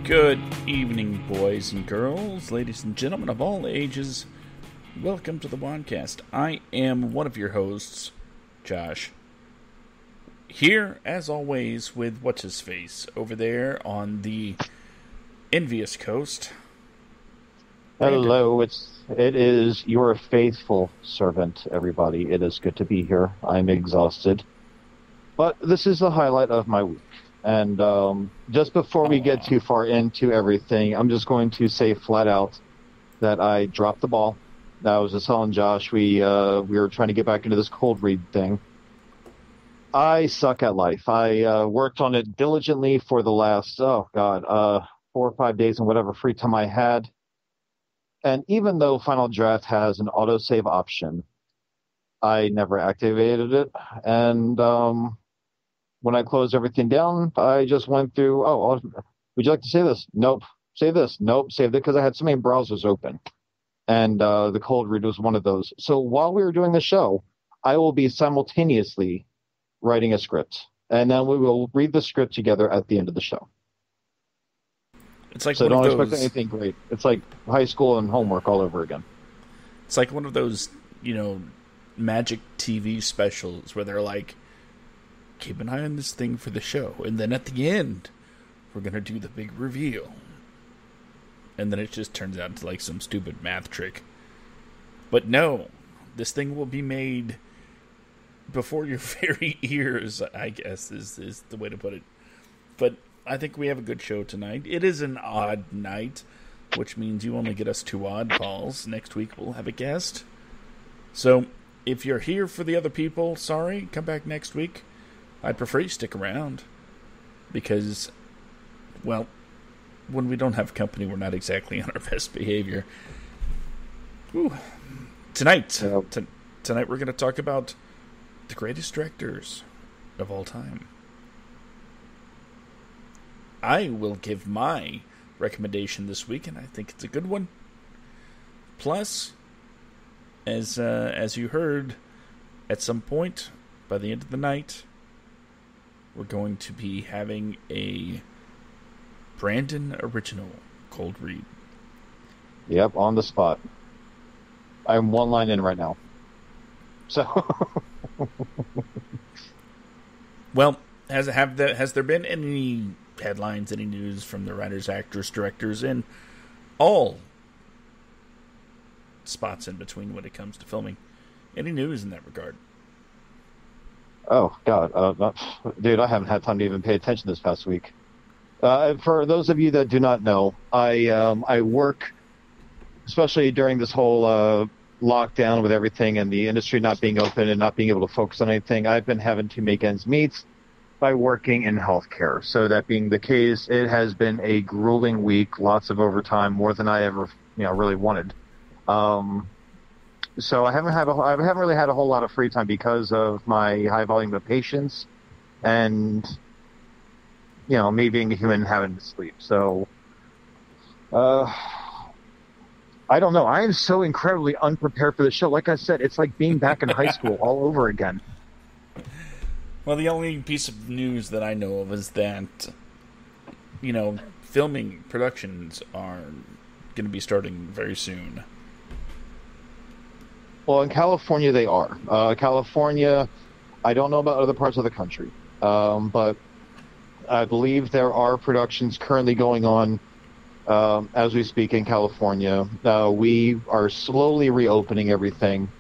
Good evening, boys and girls, ladies and gentlemen of all ages. Welcome to the WADcast. I am one of your hosts, Josh. Here, as always, with what's-his-face over there on the envious coast. Hello, it is your faithful servant, everybody. It is good to be here. I'm exhausted. But this is the highlight of my week. And just before we get too far into everything, I'm just going to say flat out that I dropped the ball. I was just telling Josh, we were trying to get back into this cold read thing. I suck at life. I worked on it diligently for the last, 4 or 5 days and whatever free time I had. And even though Final Draft has an autosave option, I never activated it. And when I closed everything down, I just went through, would you like to save this? Nope. Save this? Nope. Saved it because I had so many browsers open. And the cold read was one of those. So while we were doing the show, I will be simultaneously writing a script. And then we will read the script together at the end of the show. It's like so don't expect anything great. It's like high school and homework all over again. It's like one of those, magic TV specials where they're like, keep an eye on this thing for the show. And then at the end, we're going to do the big reveal. And then it just turns out to like some stupid math trick. But no, this thing will be made before your very ears, I guess, is the way to put it. But I think we have a good show tonight. It is an odd night, which means you only get us 2 oddballs. Next week we'll have a guest. So if you're here for the other people, sorry, come back next week. I'd prefer you stick around. Because, well, when we don't have company, we're not exactly on our best behavior. Ooh. Tonight we're going to talk about the greatest directors of all time. I will give my recommendation this week, and I think it's a good one. Plus, as you heard, at some point, by the end of the night, we're going to be having a Brandon original cold read. Yep, on the spot. I'm 1 line in right now. So... Well, has there been any headlines, any news from the writers, actors, directors, and all spots in between when it comes to filming? Any news in that regard? Oh, God. Dude, I haven't had time to even pay attention this past week. For those of you that do not know, I work, especially during this whole lockdown with everything and the industry not being open and not being able to focus on anything, I've been having to make ends meet by working in healthcare. So that being the case, it has been a grueling week, lots of overtime, more than I ever, really wanted. So I haven't really had a whole lot of free time because of my high volume of patients and, me being a human and having to sleep. So, I don't know. I am so incredibly unprepared for the show. Like I said, it's like being back in high school all over again. Well, the only piece of news that I know of is that, filming productions are going to be starting very soon. Well, in California, they are. California, I don't know about other parts of the country, but I believe there are productions currently going on as we speak in California. We are slowly reopening everything,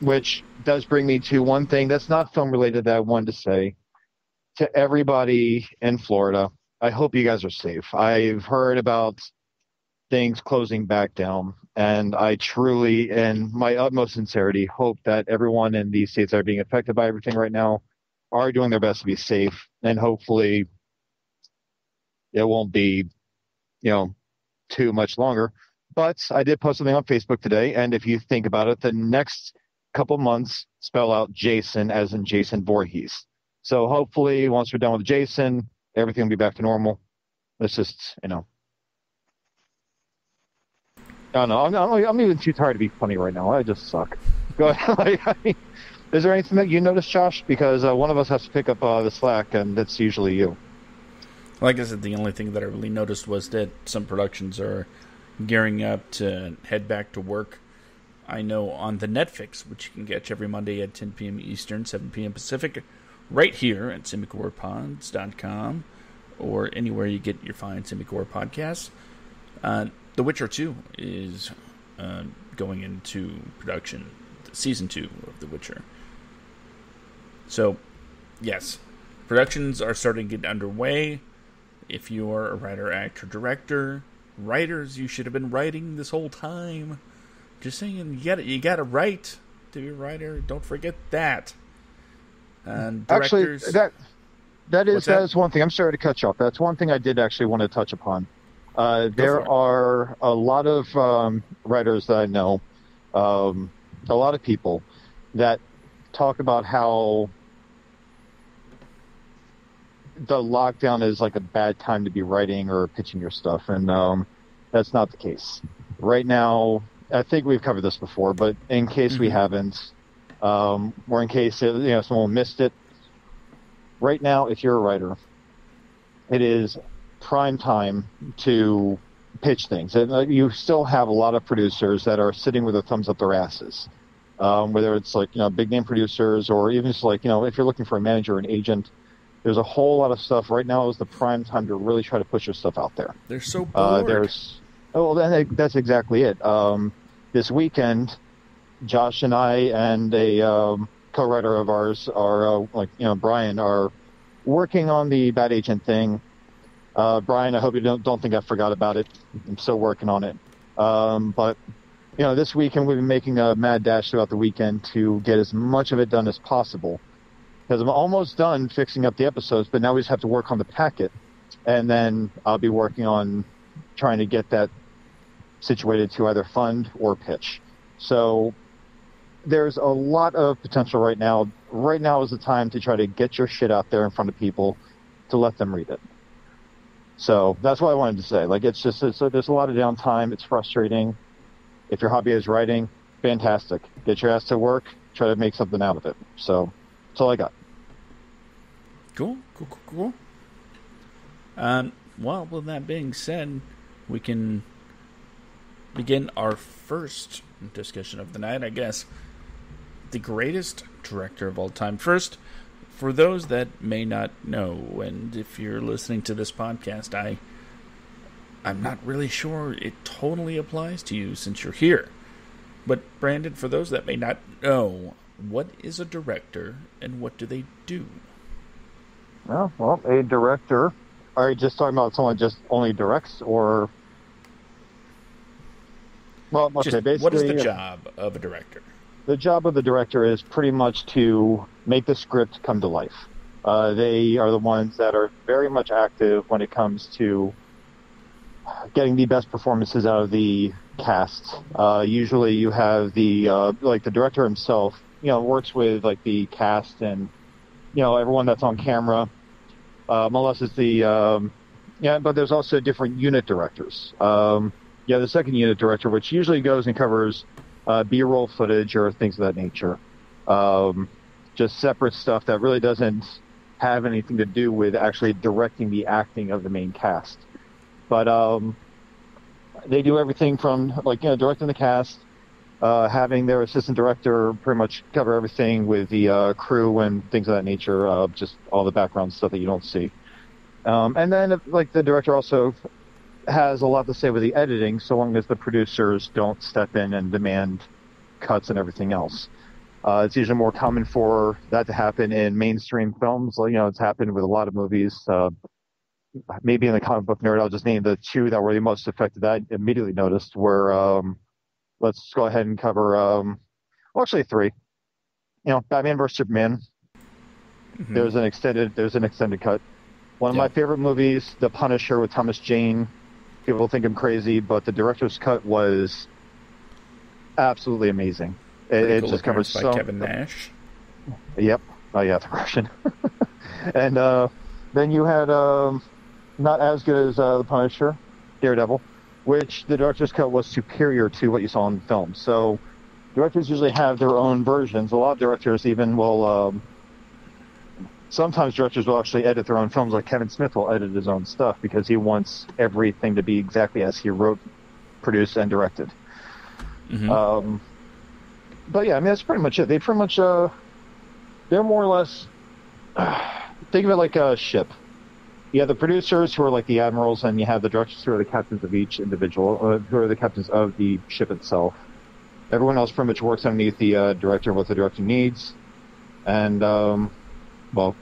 which does bring me to one thing that's not film related that I wanted to say to everybody in Florida. I hope you guys are safe. I've heard about things closing back down, and I truly, in my utmost sincerity, hope that everyone in these states that are being affected by everything right now are doing their best to be safe, and hopefully it won't be too much longer. But I did post something on Facebook today, and if you think about it, the next couple months spell out Jason as in Jason Voorhees. So hopefully once we're done with Jason, everything will be back to normal. It's just, I don't know. I'm even too tired to be funny right now. I just suck. Go ahead. Is there anything that you noticed, Josh? Because one of us has to pick up the slack, and it's usually you. Like I said, the only thing that I really noticed was that some productions are gearing up to head back to work. I know on the Netflix, which you can catch every Monday at 10 p.m. Eastern, 7 p.m. Pacific, right here at semicorpods.com or anywhere you get your fine Semicore podcasts. The Witcher 2 is going into production, Season 2 of The Witcher. So, yes, productions are starting to get underway. If you are a writer, actor, director, writers, you should have been writing this whole time. Just saying, you gotta write to be a writer. Don't forget that. And directors, actually, that is one thing. I'm sorry to cut you off. That's one thing I did actually want to touch upon. There are a lot of writers that I know, a lot of people that talk about how the lockdown is like a bad time to be writing or pitching your stuff, and that's not the case. Right now, I think we've covered this before, but in case we haven't, or in case someone missed it, right now, if you're a writer, it is prime time to pitch things. And you still have a lot of producers that are sitting with their thumbs up their asses, whether it's like big name producers or even just like if you're looking for a manager or an agent. There's a whole lot of stuff. Right now is the prime time to really try to push your stuff out there. They're so bored. That's exactly it. This weekend, Josh and I and a co-writer of ours are Brian are working on the Bad Agent thing. Brian, I hope you don't think I forgot about it. I'm still working on it. But this weekend we've been making a mad dash throughout the weekend to get as much of it done as possible. Because I'm almost done fixing up the episodes, but now we just have to work on the packet. And then I'll be working on trying to get that situated to either fund or pitch. So there's a lot of potential right now. Right now is the time to try to get your shit out there in front of people to let them read it. So that's what I wanted to say. Like, there's a lot of downtime. It's frustrating. If your hobby is writing, fantastic. Get your ass to work. Try to make something out of it. So that's all I got. Cool. Well, with that being said, we can begin our first discussion of the night, I guess. The greatest director of all time. First, for those that may not know, and if you're listening to this podcast, I'm not really sure it totally applies to you since you're here. But, Brandon, for those that may not know, what is a director and what do they do? Well, a director. Are you just talking about someone just only directs, or? Well, okay, basically, what is the job of a director? The job of the director is pretty much to make the script come to life. They are the ones that are very much active when it comes to getting the best performances out of the cast. Usually, you have the director himself. Works with like the cast and everyone that's on camera. Unless it's but there's also different unit directors. The second unit director, which usually goes and covers B-roll footage or things of that nature. Just separate stuff that really doesn't have anything to do with actually directing the acting of the main cast. But they do everything from directing the cast, having their assistant director pretty much cover everything with the crew and things of that nature, just all the background stuff that you don't see. And then, the director also has a lot to say with the editing, so long as the producers don't step in and demand cuts and everything else. It's usually more common for that to happen in mainstream films. It's happened with a lot of movies. Maybe in the comic book nerd, I'll just name the two that were the most affected that I immediately noticed were... let's go ahead and cover, actually three. Batman vs. Superman. Mm-hmm. There's an extended cut. One of my favorite movies, The Punisher with Thomas Jane. People think I'm crazy, but the director's cut was absolutely amazing. It just covers by Kevin Nash. Yep. Oh yeah, the Russian. And then you had not as good as The Punisher, Daredevil, which the director's cut was superior to what you saw in the film. So directors usually have their own versions. A lot of directors even will sometimes directors will actually edit their own films, like Kevin Smith will edit his own stuff because he wants everything to be exactly as he wrote, produced, and directed. Mm-hmm. But yeah, I mean, that's pretty much it. They pretty much, they're more or less, think of it like a ship. You have the producers, who are like the admirals, and you have the directors, who are the captains of each individual, who are the captains of the ship itself. Everyone else pretty much works underneath the director, what the director needs. And, well,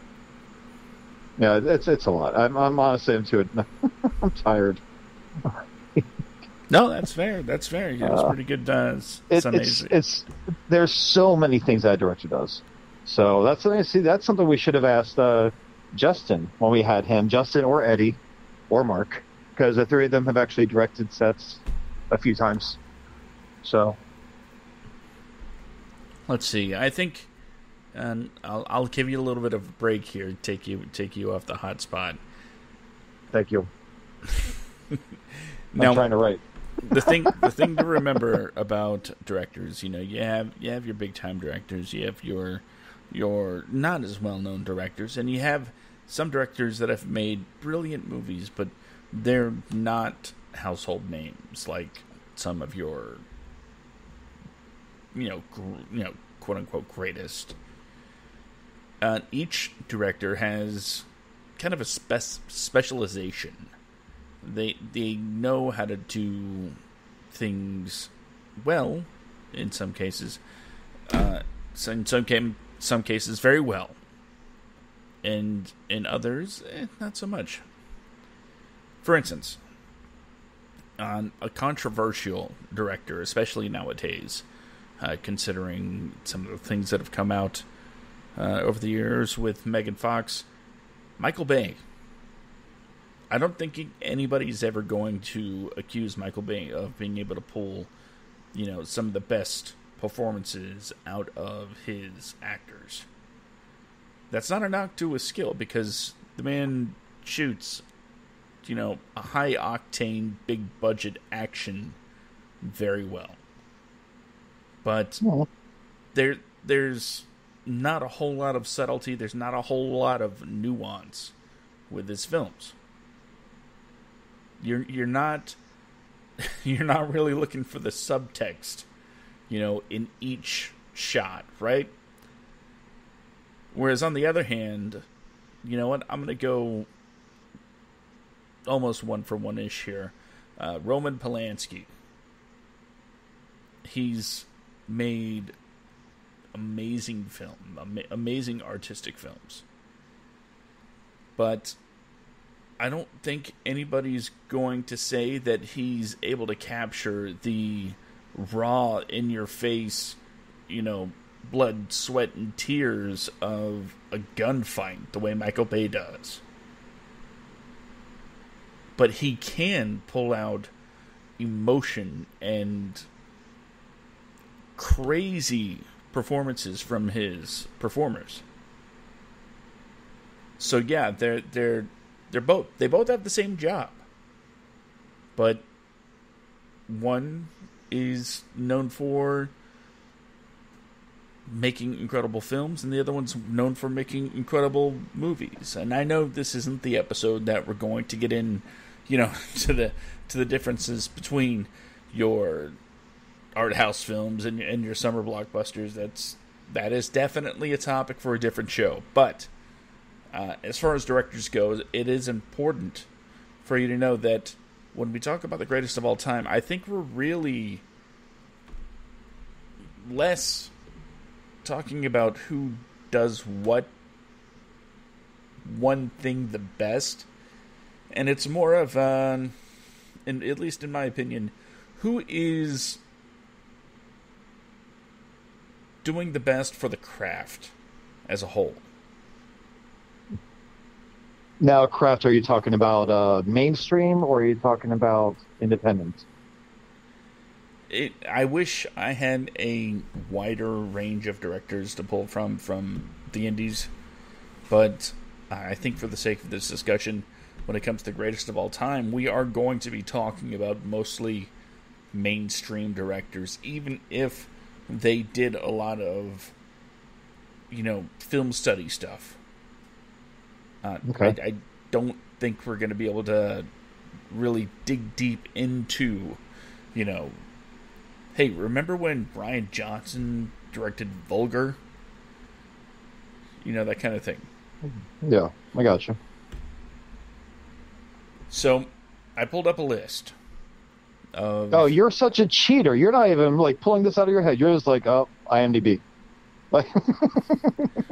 yeah, it's a lot. I'm honestly into it. I'm tired. No, that's fair. That's fair. Yeah, it's pretty good. It's there's so many things that director does. So that's something we should have asked Justin when we had him. Justin or Eddie or Mark, because the three of them have actually directed sets a few times. So let's see. I think, and I'll give you a little bit of a break here. Take you off the hot spot. Thank you. Now, I'm trying to write. the thing to remember about directors, you have your big time directors, you have your not as well known directors, and you have some directors that have made brilliant movies, but they're not household names like some of your quote unquote greatest. Each director has kind of a specialization. They know how to do things well, in some cases. So in some cases very well, and in others not so much. For instance, on a controversial director, especially nowadays, considering some of the things that have come out over the years with Megan Fox, Michael Bay. I don't think anybody's ever going to accuse Michael Bay of being able to pull, some of the best performances out of his actors. That's not a knock to his skill, because the man shoots, a high octane, big budget action very well. But there's not a whole lot of subtlety. There's not a whole lot of nuance with his films. You're not really looking for the subtext, in each shot, right? Whereas on the other hand, you know what? I'm gonna go almost one for one-ish here. Roman Polanski. He's made amazing amazing artistic films, but I don't think anybody's going to say that he's able to capture the raw, in-your-face, blood, sweat, and tears of a gunfight the way Michael Bay does. But he can pull out emotion and crazy performances from his performers. So yeah, they both have the same job, but one is known for making incredible films, and the other one's known for making incredible movies. And I know this isn't the episode that we're going to get in, to the differences between your art house films and your summer blockbusters. That is definitely a topic for a different show. But as far as directors go, it is important for you to know that when we talk about the greatest of all time, I think we're really less talking about who does what one thing the best, and it's more of and at least in my opinion, who is doing the best for the craft as a whole. Now, craft, are you talking about mainstream, or are you talking about independent? I wish I had a wider range of directors to pull from the indies, but I think for the sake of this discussion, when it comes to greatest of all time, we are going to be talking about mostly mainstream directors, even if they did a lot of, film study stuff. Okay. I don't think we're going to be able to really dig deep into, you know, hey, remember when Brian Johnson directed Vulgar? You know, that kind of thing. Yeah, I got you. So I pulled up a list Oh, of. you're such a cheater. You're not even like pulling this out of your head. You're just like, oh, IMDb. Like,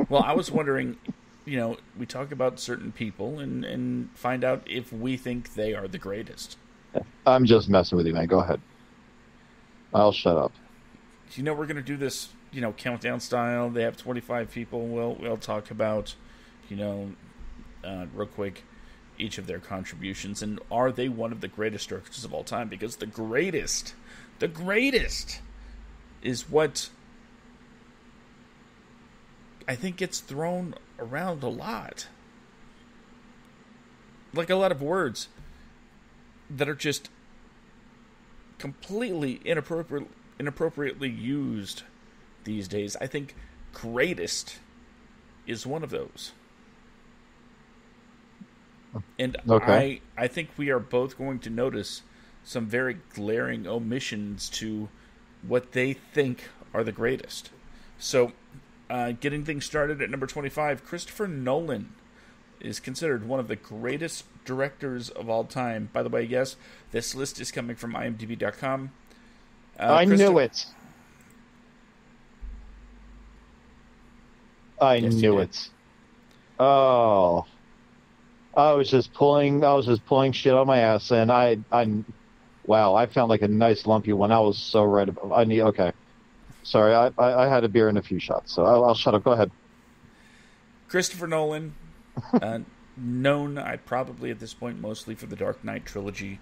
Well, I was wondering, we talk about certain people and find out if we think they are the greatest. I'm just messing with you, man. Go ahead. I'll shut up. We're going to do this, countdown style. They have 25 people. We'll talk about, you know, real quick, each of their contributions and are they one of the greatest directors of all time? Because the greatest is what I think gets thrown around a lot. Like a lot of words that are just completely inappropriately used these days. I think greatest is one of those. And Okay. I think we are both going to notice some very glaring omissions to what they think are the greatest. So, getting things started at number 25, Christopher Nolan is considered one of the greatest directors of all time. By the way, yes, this list is coming from IMDb.com. I knew it. I Yes, you knew did. it. Oh, I was just pulling shit on my ass, and wow, I found like a nice lumpy one. I was so right about. Okay. Sorry, I had a beer and a few shots, so I'll shut up. Go ahead. Christopher Nolan, uh, known, I probably at this point mostly for the Dark Knight trilogy,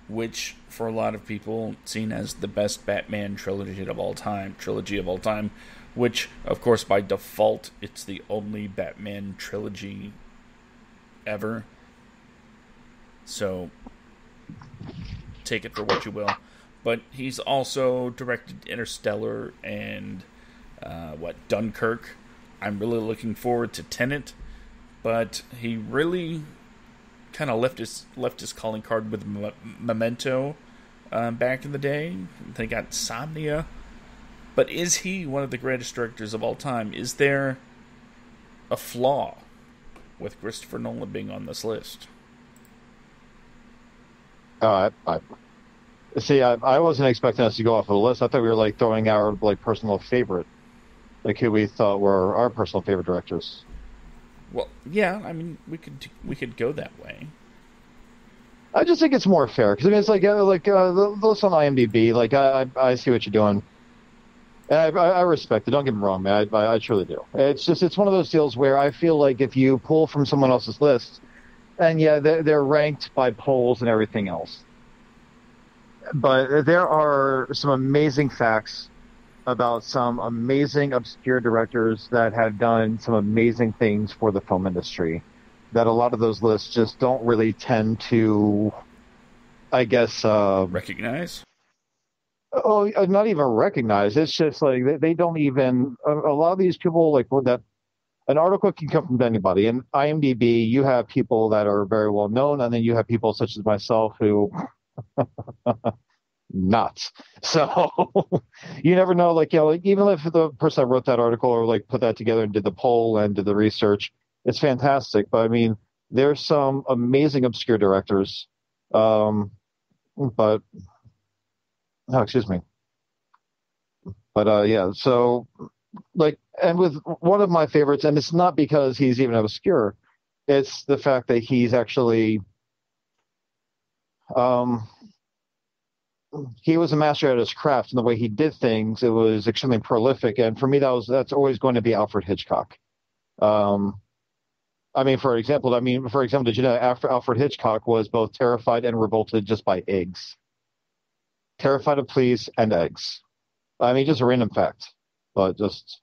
which for a lot of people seen as the best Batman trilogy of all time, which of course by default it's the only Batman trilogy ever. So take it for what you will. But he's also directed Interstellar and Dunkirk. I'm really looking forward to Tenet, but he really kind of left his calling card with Memento back in the day. They got Insomnia. But is he one of the greatest directors of all time? Is there a flaw with Christopher Nolan being on this list? I see. I wasn't expecting us to go off of the list. I thought we were like throwing our like personal favorite, like who we thought were our personal favorite directors. Well, yeah, I mean, we could go that way. I just think it's more fair because I mean it's like the list on IMDb. Like I see what you're doing, and I respect it. Don't get me wrong, man. I truly do. It's one of those deals where I feel like if you pull from someone else's list, and yeah, they're ranked by polls and everything else, but there are some amazing facts about some amazing obscure directors that have done some amazing things for the film industry that a lot of those lists just don't really tend to, I guess, Recognize? not even recognize. It's just like they don't even, a lot of these people, like with that, an article can come from anybody. In IMDb, you have people that are very well known, and then you have people such as myself who not. So you never know, like, like even if the person that wrote that article or like put that together and did the poll and did the research, it's fantastic. But I mean, there's some amazing obscure directors. But oh, excuse me. But yeah, so like, and with one of my favorites, and it's not because he's even obscure, it's the fact that he's actually um he was a master at his craft and the way he did things. It was extremely prolific, and for me, that's always going to be Alfred Hitchcock. Um, for example, did you know after Alfred Hitchcock was both terrified and revolted just by eggs, terrified of fleas and eggs. I mean, just a random fact, but just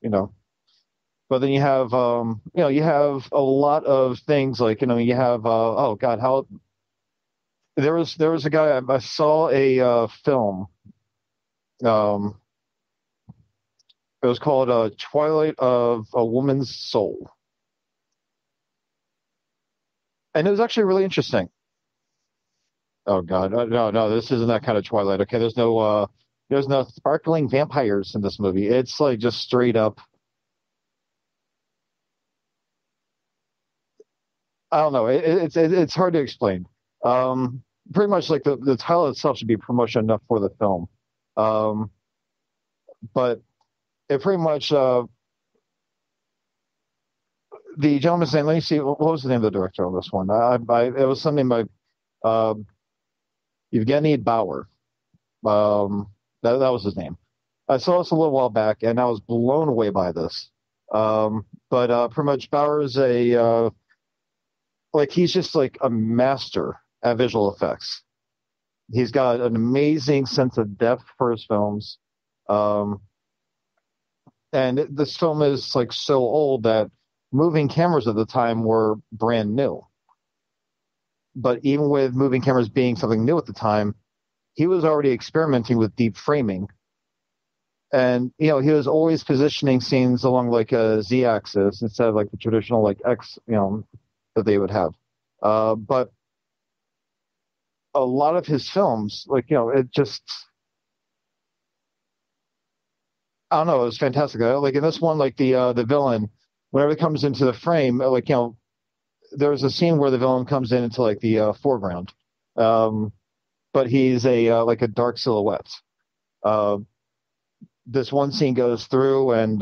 But then you have a lot of things like you have oh God, how there was a guy I saw a film. Um, It was called Twilight of a Woman's Soul. And it was actually really interesting. Oh God, no, this isn't that kind of Twilight. Okay, there's no sparkling vampires in this movie. It's like just straight up. I don't know. It's hard to explain. Um, Pretty much like the title itself should be promotion enough for the film. Um, but it pretty much the gentleman's name. Let me see. What was the name of the director on this one? It was something by um, Evgeny Bauer. That was his name. I saw this a little while back, and I was blown away by this. But pretty much Bauer is a like he's just like a master at visual effects. He's got an amazing sense of depth for his films. Um, and this film is like so old that moving cameras at the time were brand new. But even with moving cameras being something new at the time, he was already experimenting with deep framing. And he was always positioning scenes along like a z-axis instead of like the traditional like x, that they would have. But a lot of his films, like it just, I don't know, it was fantastic. Like in this one, like the villain, whenever it comes into the frame, like there's a scene where the villain comes in into like the foreground, um, but he's a like a dark silhouette. Uh, this one scene goes through and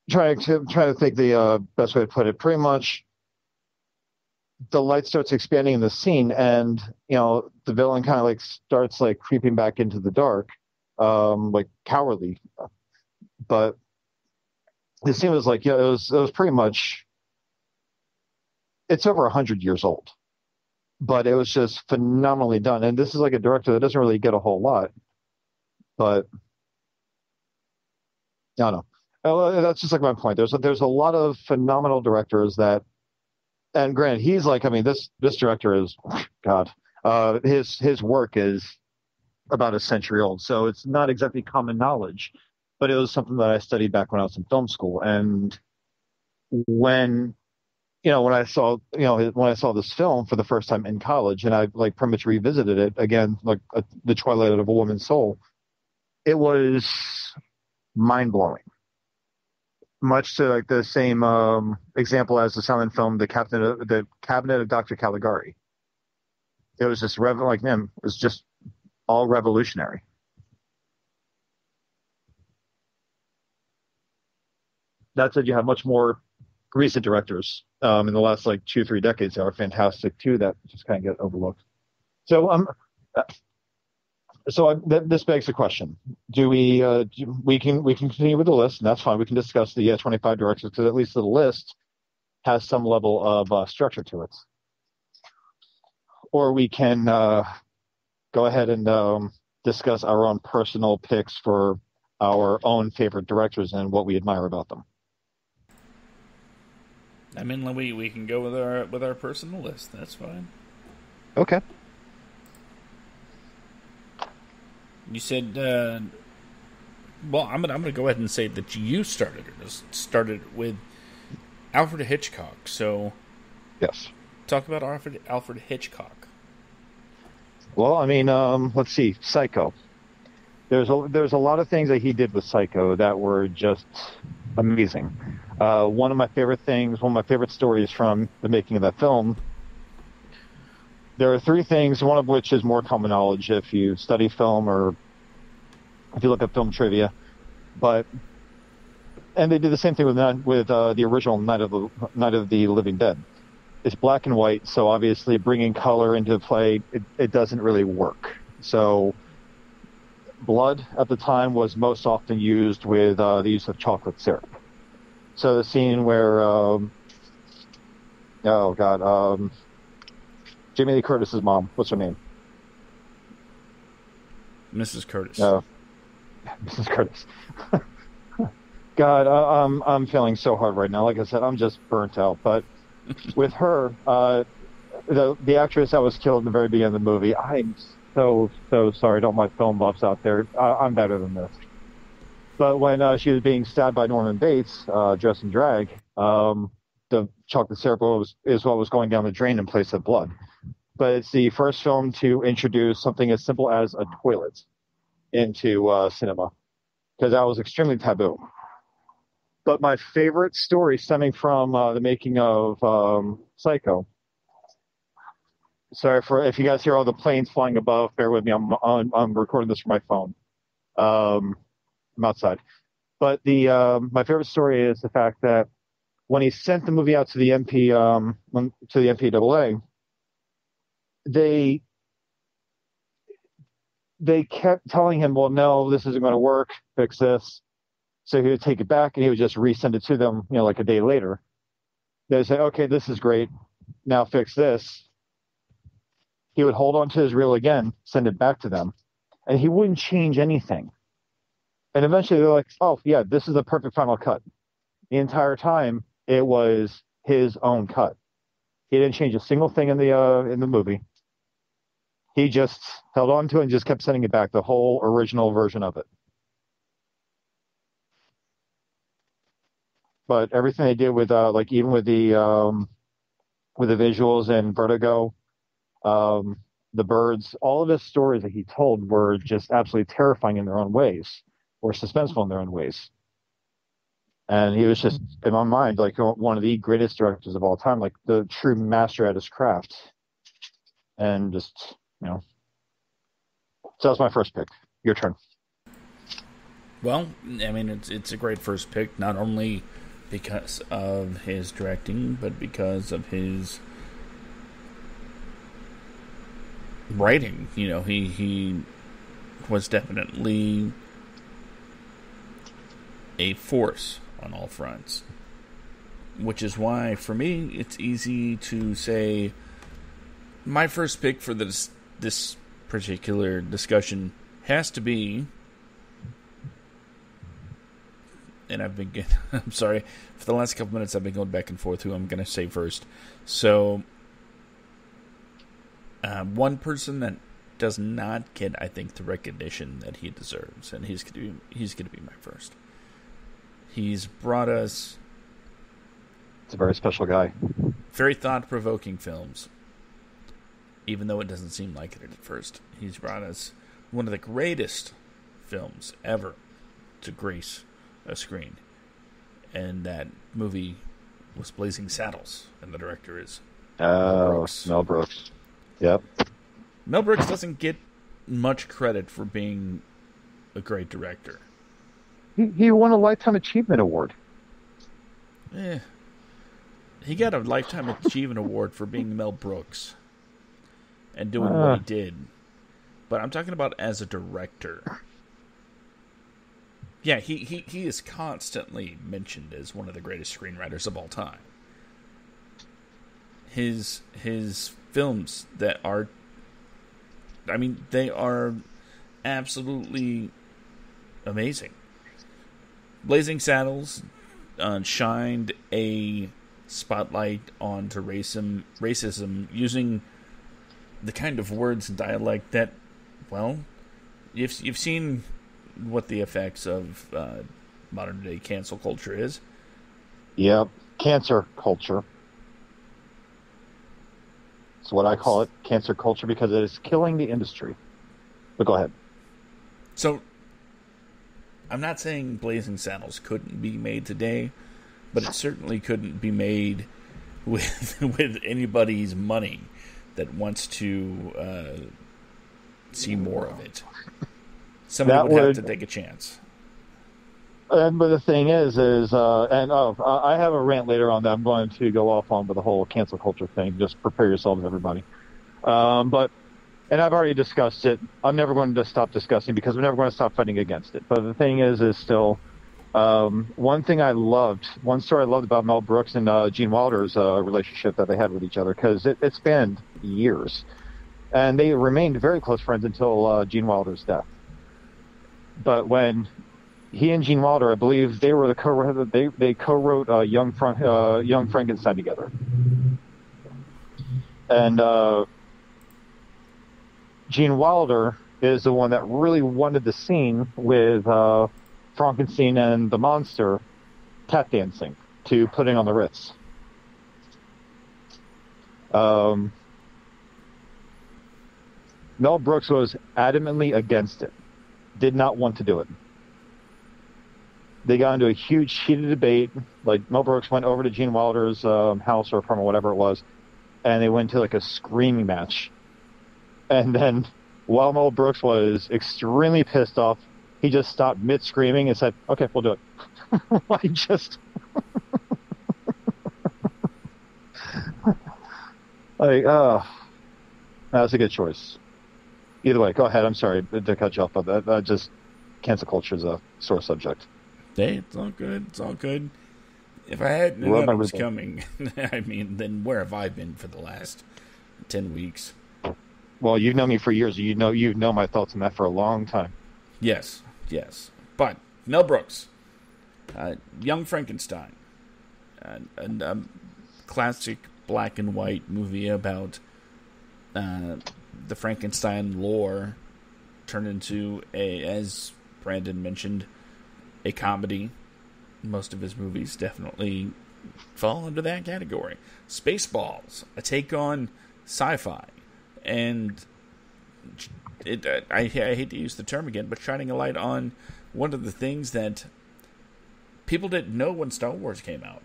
trying to think the best way to put it. Pretty much, the light starts expanding in the scene, and the villain kind of like starts like creeping back into the dark, like cowardly. But the scene was like, it was pretty much. It's over 100 years old, but it was just phenomenally done. And this is like a director that doesn't really get a whole lot, but I don't know. That's just like my point. There's a lot of phenomenal directors that, and granted, he's like, I mean, this director is, God, his work is about a century old, so it's not exactly common knowledge, but it was something that I studied back when I was in film school. And when when I saw this film for the first time in college, and I like pretty much revisited it again, like the Twilight of a Woman's Soul, it was mind blowing. Much to like the same example as the silent film, the Cabinet of Dr. Caligari. It was just like man, it was just all revolutionary. That said, you have much more recent directors in the last like 2-3 decades that are fantastic too. That just kind of get overlooked. So this begs the question: Do we can continue with the list, and that's fine. We can discuss the 25 directors because at least the list has some level of structure to it, or we can go ahead and discuss our own personal picks for our own favorite directors and what we admire about them. I mean, we can go with our personal list. That's fine. Okay. You said, well, I'm gonna go ahead and say that you started with Alfred Hitchcock. So, Yes. talk about Alfred Hitchcock. Well, I mean, let's see, Psycho. There's a lot of things that he did with Psycho that were just amazing. One of my favorite stories from the making of that film. There are three things, one of which is more common knowledge if you study film or if you look at film trivia. And they did the same thing with the original Night of the Living Dead. It's black and white, so obviously bringing color into play, it doesn't really work. So blood at the time was most often used with the use of chocolate syrup. So the scene where, Jamie Lee Curtis's mom, what's her name? Mrs. Curtis. Mrs. Curtis. God, I'm feeling so hard right now. Like I said, I'm just burnt out. But with her, the actress that was killed in the very beginning of the movie, I'm so sorry to all my film buffs out there. I'm better than this. But when she was being stabbed by Norman Bates, dressed in drag, The chocolate syrup is what was going down the drain in place of blood. But it's the first film to introduce something as simple as a toilet into cinema, because that was extremely taboo. But my favorite story stemming from the making of Psycho. Sorry for if you guys hear all the planes flying above. Bear with me. I'm recording this from my phone. I'm outside. But the my favorite story is the fact that when he sent the movie out to the MPAA, they kept telling him, "Well, no, this isn't going to work. Fix this." So he would take it back and he would just resend it to them, like a day later. They would say, "Okay, this is great. Now fix this." He would hold on to his reel again, send it back to them, and he wouldn't change anything. And eventually they're like, "Oh, yeah, this is the perfect final cut." The entire time it was his own cut. He didn't change a single thing in the movie. He just held on to it and just kept sending it back, the whole original version of it. But everything they did with even with the visuals and Vertigo, the birds, all of his stories that he told were just absolutely terrifying in their own ways, or suspenseful in their own ways. And he was just, in my mind, like one of the greatest directors of all time, like the true master at his craft. And just, so that's my first pick. Your turn. Well, I mean, it's a great first pick, not only because of his directing, but because of his writing. He was definitely a force on all fronts, which is why, for me, it's easy to say my first pick for this particular discussion has to be, and I'm sorry, for the last couple minutes I've been going back and forth who I'm going to say first. So, one person that does not get, I think, the recognition that he deserves, and he's going to be my first. He's brought us... It's a very special guy. Very thought-provoking films, even though it doesn't seem like it at first. He's brought us one of the greatest films ever to grace a screen. And that movie was Blazing Saddles, and the director is Mel Brooks. Yep. Mel Brooks doesn't get much credit for being a great director. He won a Lifetime Achievement Award. He got a Lifetime Achievement Award for being Mel Brooks and doing what he did. But I'm talking about as a director. Yeah, he is constantly mentioned as one of the greatest screenwriters of all time. His films that are... I mean, they are absolutely amazing. Blazing Saddles shined a spotlight onto racism using the kind of words and dialect that, well, you've seen what the effects of modern day cancel culture is. Yep, cancer culture. It's what I call it, cancer culture, because it is killing the industry. But go ahead. So, I'm not saying Blazing Saddles couldn't be made today, but it certainly couldn't be made with anybody's money that wants to see more of it. Somebody would have to take a chance. But the thing is I have a rant later on that I'm going to go off on with the whole cancel culture thing. Just prepare yourselves, everybody. And I've already discussed it. I'm never going to stop discussing because we're never going to stop fighting against it. But the thing is still, one story I loved about Mel Brooks and Gene Wilder's relationship that they had with each other, because it spanned years. And they remained very close friends until Gene Wilder's death. But when he and Gene Wilder, I believe, they co-wrote Young Frankenstein together. And Gene Wilder is the one that really wanted the scene with Frankenstein and the monster tap dancing. to putting on the Ritz. Mel Brooks was adamantly against it, did not want to do it. They got into a huge heated debate. Like, Mel Brooks went over to Gene Wilder's house or apartment, whatever it was, and they went to like a screaming match. And then, while Mel Brooks was extremely pissed off, he just stopped mid-screaming and said, "Okay, we'll do it." I just... like, that's a good choice. Either way, go ahead. I'm sorry to cut you off, but that just... cancel culture is a sore subject. Hey, it's all good. It's all good. If I hadn't known it was coming, I mean, then where have I been for the last 10 weeks? Well, you've known me for years. You know my thoughts on that for a long time. Yes. But Mel Brooks, Young Frankenstein, a classic black and white movie about the Frankenstein lore turned into as Brandon mentioned, a comedy. Most of his movies definitely fall into that category. Spaceballs, a take on sci-fi, and I hate to use the term again, but shining a light on one of the things that people didn't know when Star Wars came out.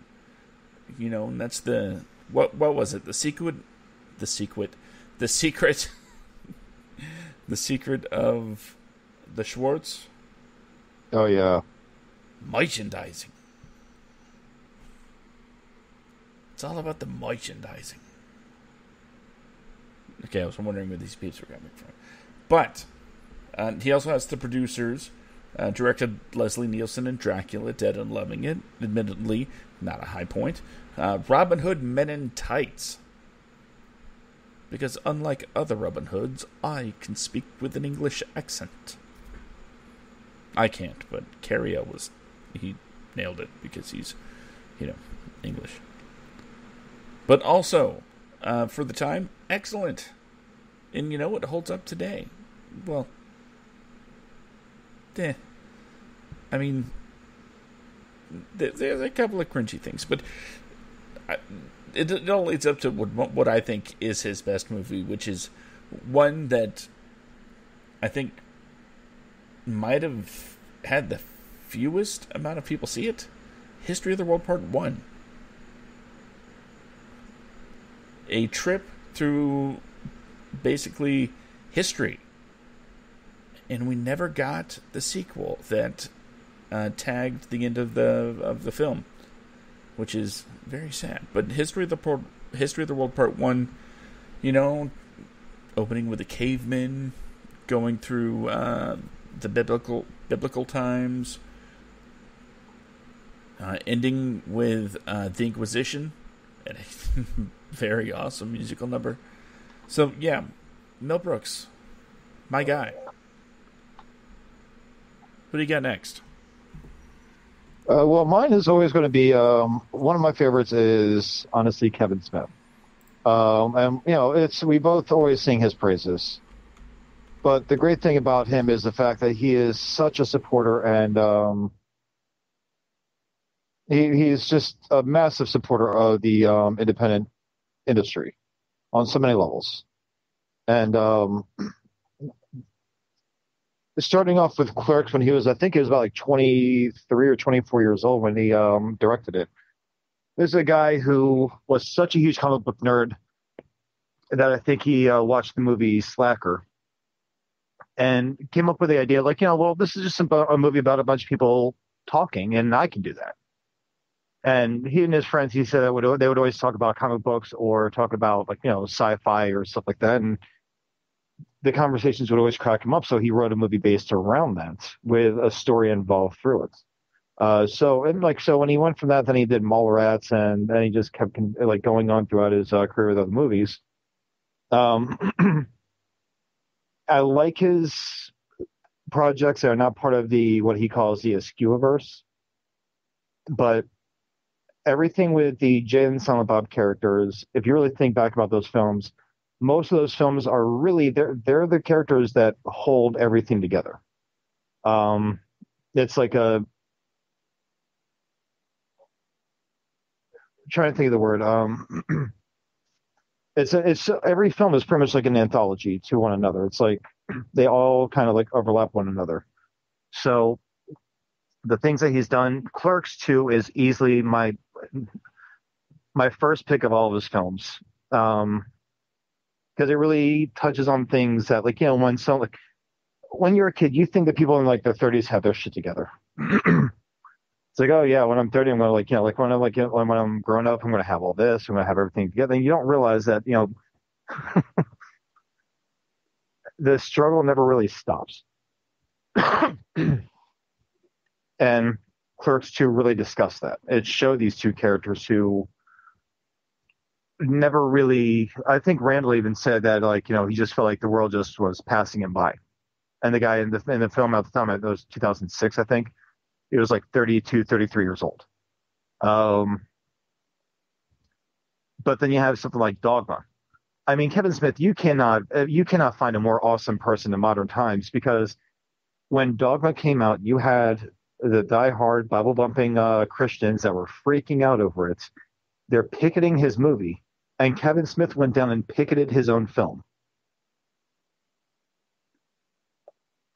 And that's what was it? The secret of the Schwartz. Oh yeah. Merchandising. It's all about the merchandising. Okay, I was wondering where these beats were coming from. But he also has the producers, directed Leslie Nielsen in Dracula, Dead and Loving It. Admittedly, not a high point. Robin Hood Men in Tights. Because unlike other Robin Hoods, I can speak with an English accent. I can't, but Carriel he nailed it because he's, English. But also, for the time, excellent. And it holds up today. Well, I mean, there's a couple of cringy things, but it all leads up to what I think is his best movie, which is one that I think might have had the fewest amount of people see it. History of the World Part 1. A trip through basically history. And we never got the sequel that tagged the end of the film, which is very sad. But History of the World Part 1, opening with a caveman, going through the biblical times, ending with the Inquisition, and a very awesome musical number. So yeah, Mel Brooks, my guy. What do you got next? Well, mine is always going to be one of my favorites is honestly Kevin Smith. And we both always sing his praises. But the great thing about him is the fact that he is such a supporter, and he's just a massive supporter of the independent industry on so many levels. And starting off with Clerks when I think he was about like 23 or 24 years old when he directed it. There's a guy who was such a huge comic book nerd that I think he watched the movie Slacker and came up with the idea like, this is just a movie about a bunch of people talking, and I can do that. And he and his friends, he said they would always talk about comic books or talk about sci-fi or stuff like that, and the conversations would always crack him up. So he wrote a movie based around that with a story involved through it. So when he went from that, then he did Mallrats, and then he just kept going on throughout his career with other movies. I like his projects that are not part of what he calls the Askewiverse, but everything with the Jay and Silent Bob characters, if you really think back about those films, most of those films are really they're the characters that hold everything together. It's like trying to think of the word. It's every film is pretty much like an anthology to one another. It's like they all kind of like overlap one another. So the things that he's done, Clerks 2 is easily my first pick of all of his films. Because it really touches on things that, like, when you're a kid, you think that people in like their 30s have their shit together. It's like, oh yeah, when I'm 30, I'm gonna like when I'm when I'm grown up, I'm gonna have all this, I'm gonna have everything together. And you don't realize that the struggle never really stops. And Clerks 2 really discussed that. It showed these two characters who never really. I think Randall even said that, like, he just felt like the world just was passing him by. And the guy in the film at the time, it was 2006, I think. He was like 32, 33 years old. But then you have something like Dogma. I mean, Kevin Smith, you cannot find a more awesome person in modern times, because when Dogma came out, you had the diehard Bible bumping Christians that were freaking out over it. They're picketing his movie, and Kevin Smith went down and picketed his own film.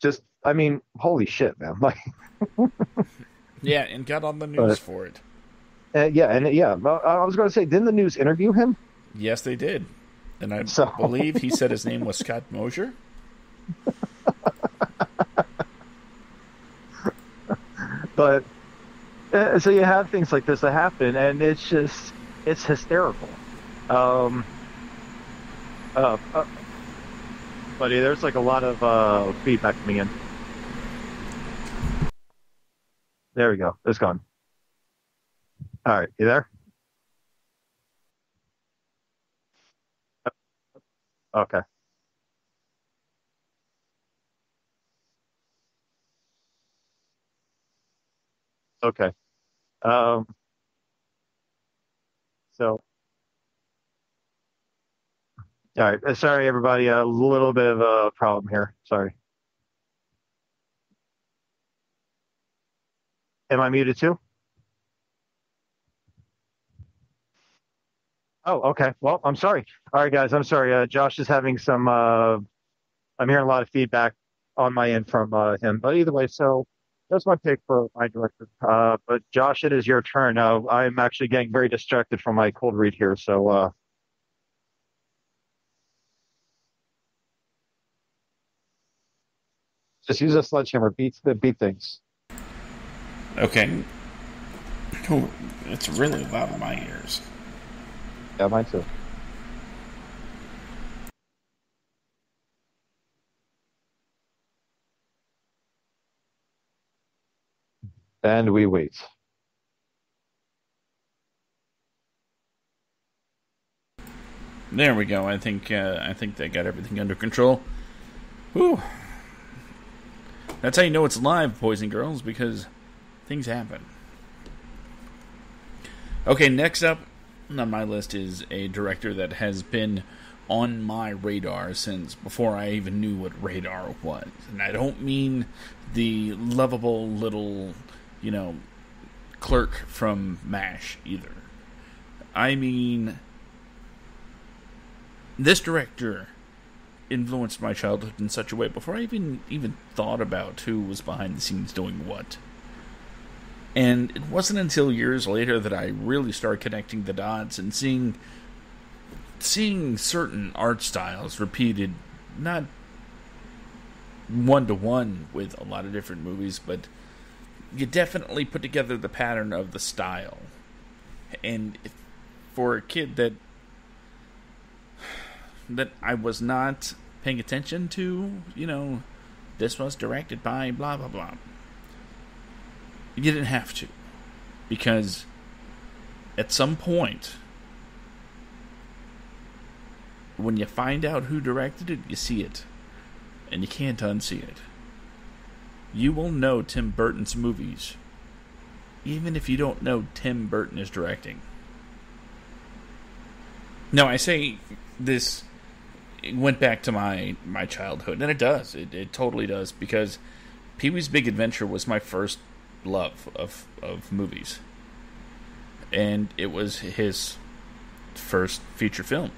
Just, I mean, holy shit, man! Like, yeah, and got on the news for it. Well, I was going to say, didn't the news interview him? Yes, they did, and I believe he said his name was Scott Mosier. But so you have things like this that happen, and it's hysterical. Buddy, there's like a lot of feedback coming in. There we go. It's gone. All right, you there? Okay. Okay. Um, so, all right. Sorry, everybody. A little bit of a problem here. Sorry. Am I muted too? Oh, okay. Well, I'm sorry. All right, guys. I'm sorry. Josh is having some. I'm hearing a lot of feedback on my end from him. But either way, so that's my pick for my director. But Josh, it is your turn. I'm actually getting very distracted from my cold read here. So just use a sledgehammer. Beat things. Okay. Oh, it's really loud in my ears. Yeah, mine too. And we wait. There we go. I think they got everything under control. Whew. That's how you know it's live, boys and girls, because things happen. Okay, next up on my list is a director that has been on my radar since before I even knew what radar was. And I don't mean the lovable little, clerk from MASH either. I mean, this director influenced my childhood in such a way before I even thought about who was behind the scenes doing what. And it wasn't until years later that I really started connecting the dots and seeing certain art styles repeated, not one-to-one with a lot of different movies, but you definitely put together the pattern of the style. And for a kid that I was not paying attention to, this was directed by blah, blah, blah. You didn't have to. Because at some point, when you find out who directed it, you see it. And you can't unsee it. You will know Tim Burton's movies, even if you don't know Tim Burton is directing. Now, I say this, it went back to my childhood, and it does. It totally does, because Pee-wee's Big Adventure was my first love of movies. and it was his first feature film.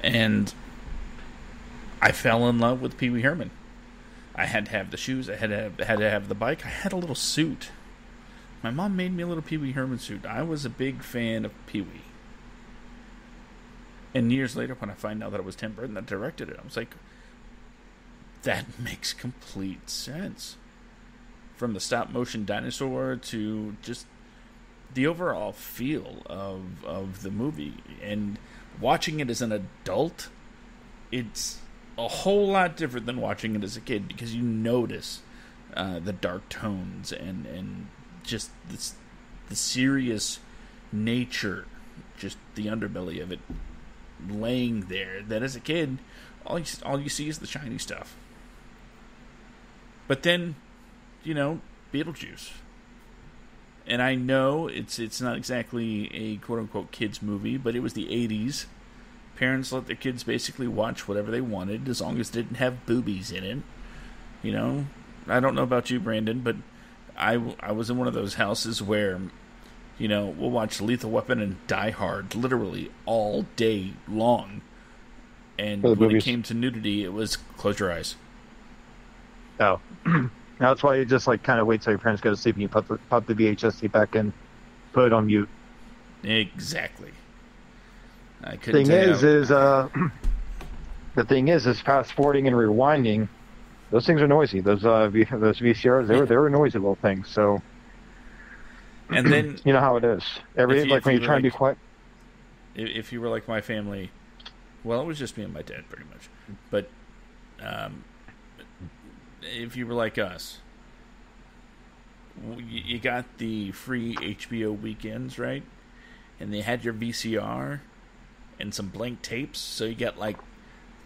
And I fell in love with Pee Wee Herman. I had to have the shoes. I had to have the bike. I had a little suit. My mom made me a little Pee Wee Herman suit. I was a big fan of Pee Wee. And years later, when I find out that it was Tim Burton that directed it, I was like, that makes complete sense. From the stop-motion dinosaur to just the overall feel of the movie. And watching it as an adult, it's a whole lot different than watching it as a kid, because you notice the dark tones and just the serious nature, just the underbelly of it laying there, that as a kid, all you see is the shiny stuff. But then, Beetlejuice. And I know it's not exactly a quote-unquote kids movie, but it was the 80s. Parents let their kids basically watch whatever they wanted, as long as it didn't have boobies in it. I don't know about you, Brandon, but I was in one of those houses where, we'll watch Lethal Weapon and Die Hard literally all day long. And when it came to nudity, it was close your eyes. Oh. That's why you just kind of wait till your parents go to sleep and you pop the VHS tape back in, put it on mute. Exactly. I The couldn't thing is fast forwarding and rewinding. Those things are noisy. Those VCRs, they were noisy little things. So, and then you know how it is. When you're trying to be quiet. If you were like my family, well, it was just me and my dad pretty much. But if you were like us, you got the free HBO weekends, right? And they had your VCR and some blank tapes, so you get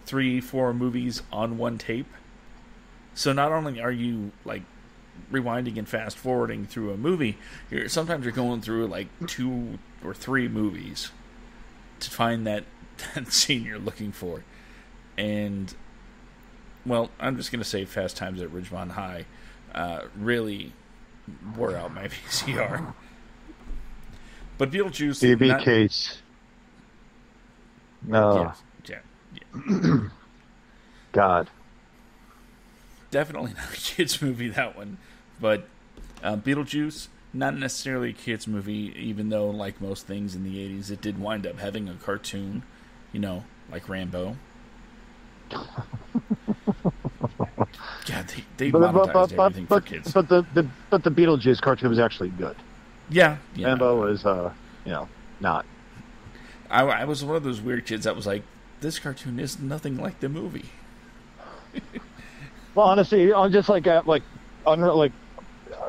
3-4 movies on one tape. So not only are you rewinding and fast forwarding through a movie, sometimes you're going through 2 or 3 movies to find that scene you're looking for. And well, I'm just going to say Fast Times at Ridgemont High really wore out my VCR. But Beetlejuice... B.B. Case. No. Yes. Yeah. God. Definitely not a kid's movie, that one. But Beetlejuice, not necessarily a kid's movie, even though, like most things in the 80s, it did wind up having a cartoon, like Rambo. God, they monetized everything for kids. But the Beetlejuice cartoon was actually good. Yeah. Rambo was, not. I was one of those weird kids that was like, this cartoon is nothing like the movie. Well, honestly, on just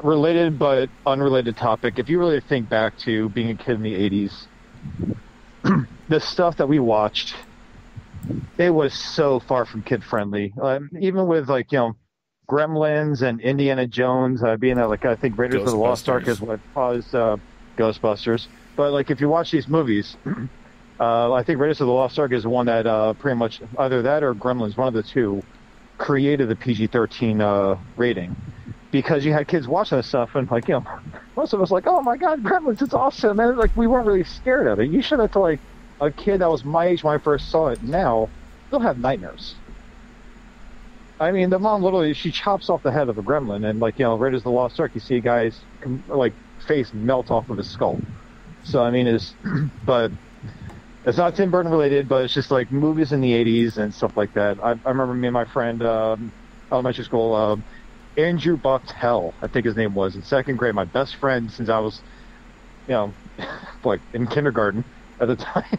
related but unrelated topic, if you really think back to being a kid in the 80s, the stuff that we watched, it was so far from kid friendly. Even with Gremlins and Indiana Jones being that I think Raiders of the Lost Ark is what caused Ghostbusters. But if you watch these movies, I think Raiders of the Lost Ark is the one that pretty much either that or Gremlins, one of the two, created the PG-13 rating, because you had kids watching this stuff and most of us oh my god, Gremlins, it's awesome, and we weren't really scared of it. You should have to a kid that was my age when I first saw it. Now they'll have nightmares. I mean, the mom literally, she chops off the head of a gremlin, and Raiders of the Lost Ark, you see a guy's face melt off of his skull. So I mean, but it's not Tim Burton related, but it's just movies in the 80s and stuff like that. I remember me and my friend, elementary school, Andrew Bucktel, I think his name was, in second grade, my best friend since I was, in kindergarten at the time,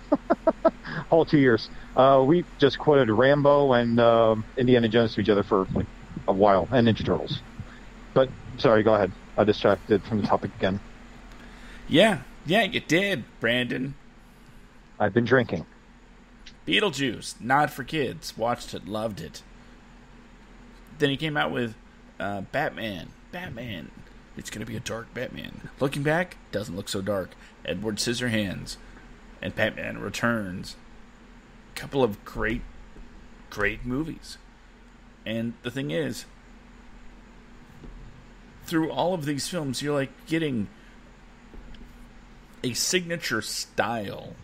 whole 2 years. We just quoted Rambo and Indiana Jones to each other for a while, and Ninja Turtles. But, sorry, go ahead. I distracted from the topic again. Yeah, you did, Brandon. I've been drinking. Beetlejuice, not for kids. Watched it, loved it. Then he came out with Batman. It's going to be a dark Batman. Looking back, doesn't look so dark. Edward Scissorhands and Batman Returns. Couple of great movies. And the thing is, through all of these films, you're like getting a signature style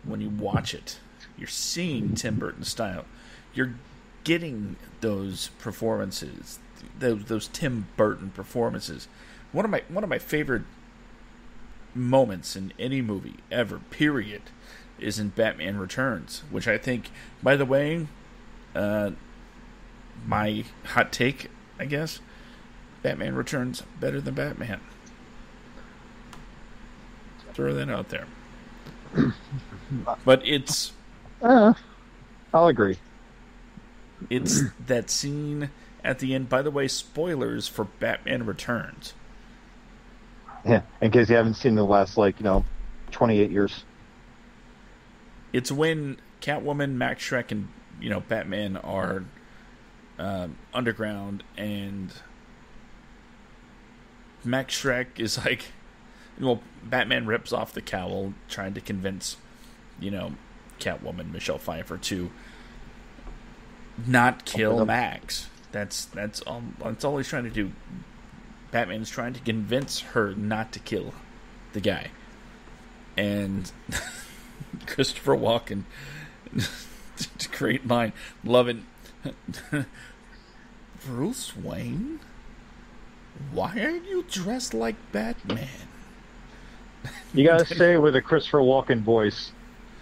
when you watch it. You're seeing Tim Burton's style. You're getting those performances, those Tim Burton performances. One of my favorite moments in any movie ever, period, is in Batman Returns, which I think, by the way, my hot take, I guess, Batman Returns better than Batman. Throw that out there. But it's... I'll agree. It's that scene at the end. By the way, spoilers for Batman Returns. Yeah, in case you haven't seen the last, 28 years. It's when Catwoman, Max Schreck, and, Batman are underground, and Max Schreck is like... Well, Batman rips off the cowl, trying to convince, Catwoman, Michelle Pfeiffer, to not kill Max. That's all he's trying to do. Batman's trying to convince her not to kill the guy. And Christopher Walken, great line, love it. Bruce Wayne? Why are you dressed like Batman? You gotta say it with a Christopher Walken voice.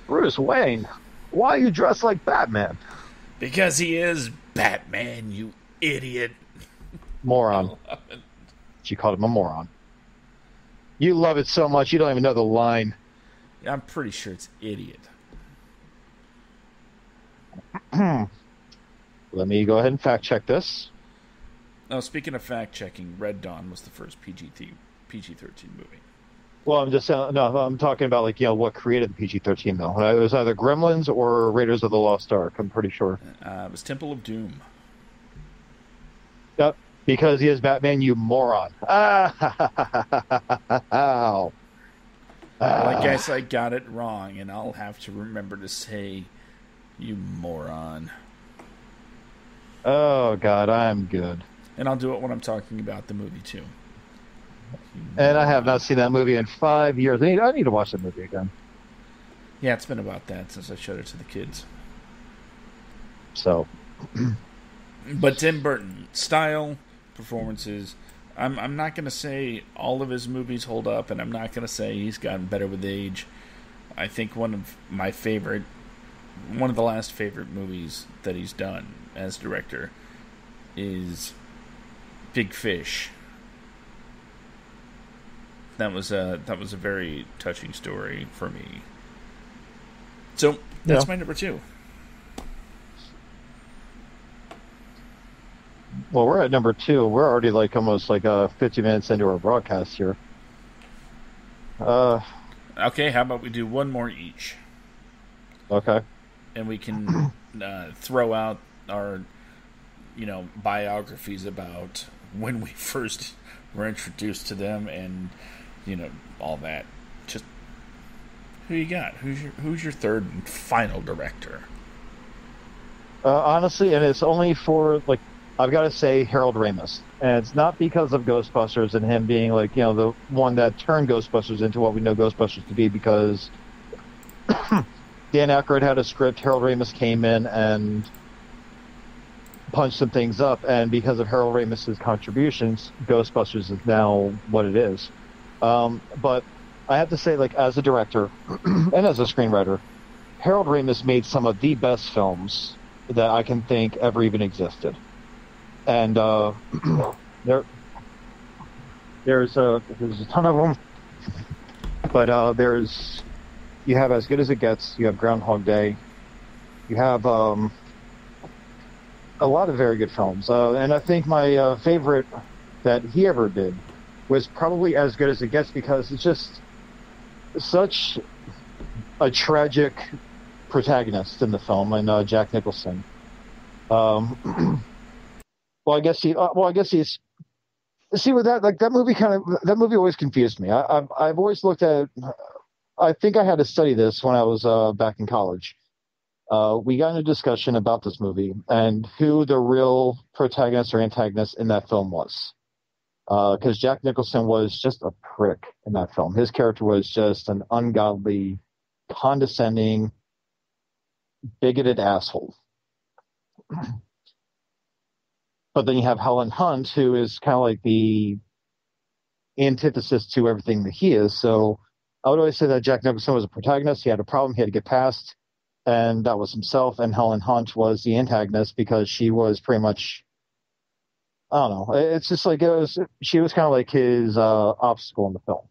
Bruce Wayne, why are you dressed like Batman? Because he is Batman, you idiot. Moron. She called him a moron. You love it so much you don't even know the line. I'm pretty sure it's idiot. Let me go ahead and fact check this. Oh, speaking of fact checking, Red Dawn was the first PG-13 movie. Well, I'm talking about what created the PG-13 though. It was either Gremlins or Raiders of the Lost Ark. I'm pretty sure. It was Temple of Doom. Yep, because he is Batman, you moron. Ow. Well, I guess I got it wrong, and I'll have to remember to say, you moron. Oh God, I'm good. And I'll do it when I'm talking about the movie too. And I have not seen that movie in 5 years. I need to watch that movie again. Yeah, it's been about that since I showed it to the kids. So, but Tim Burton, style, performances. I'm not going to say all of his movies hold up, and I'm not going to say he's gotten better with age. I think one of the last favorite movies that he's done as director is Big Fish. That was a very touching story for me. So that's my number 2. Well, we're at number 2. We're already almost 50 minutes into our broadcast here. Okay, how about we do one more each? Okay. And we can throw out our, biographies about when we first were introduced to them and, all that. Just who you got? Who's your third and final director? Honestly, and it's only for I've got to say Harold Ramis, and it's not because of Ghostbusters and him being the one that turned Ghostbusters into what we know Ghostbusters to be, because Dan Aykroyd had a script, Harold Ramis came in and punched some things up, and because of Harold Ramis's contributions, Ghostbusters is now what it is. But I have to say, as a director and as a screenwriter, Harold Ramis made some of the best films that I can think ever even existed. And there's a ton of them, but you have As Good as It Gets, you have Groundhog Day, you have a lot of very good films, and I think my favorite that he ever did was probably As Good as It Gets, because it's just such a tragic protagonist in the film, and Jack Nicholson. I guess he's. See, with that, that movie always confused me. I've always looked at. I think I had to study this when I was back in college. We got in a discussion about this movie and who the real protagonist or antagonist in that film was. because Jack Nicholson was just a prick in that film. His character was just an ungodly, condescending, bigoted asshole. But then you have Helen Hunt, who is kind of like the antithesis to everything that he is. So I would always say that Jack Nicholson was a protagonist. He had a problem he had to get past, and that was himself. And Helen Hunt was the antagonist because she was pretty much, I don't know. It's just like she was kind of like his obstacle in the film.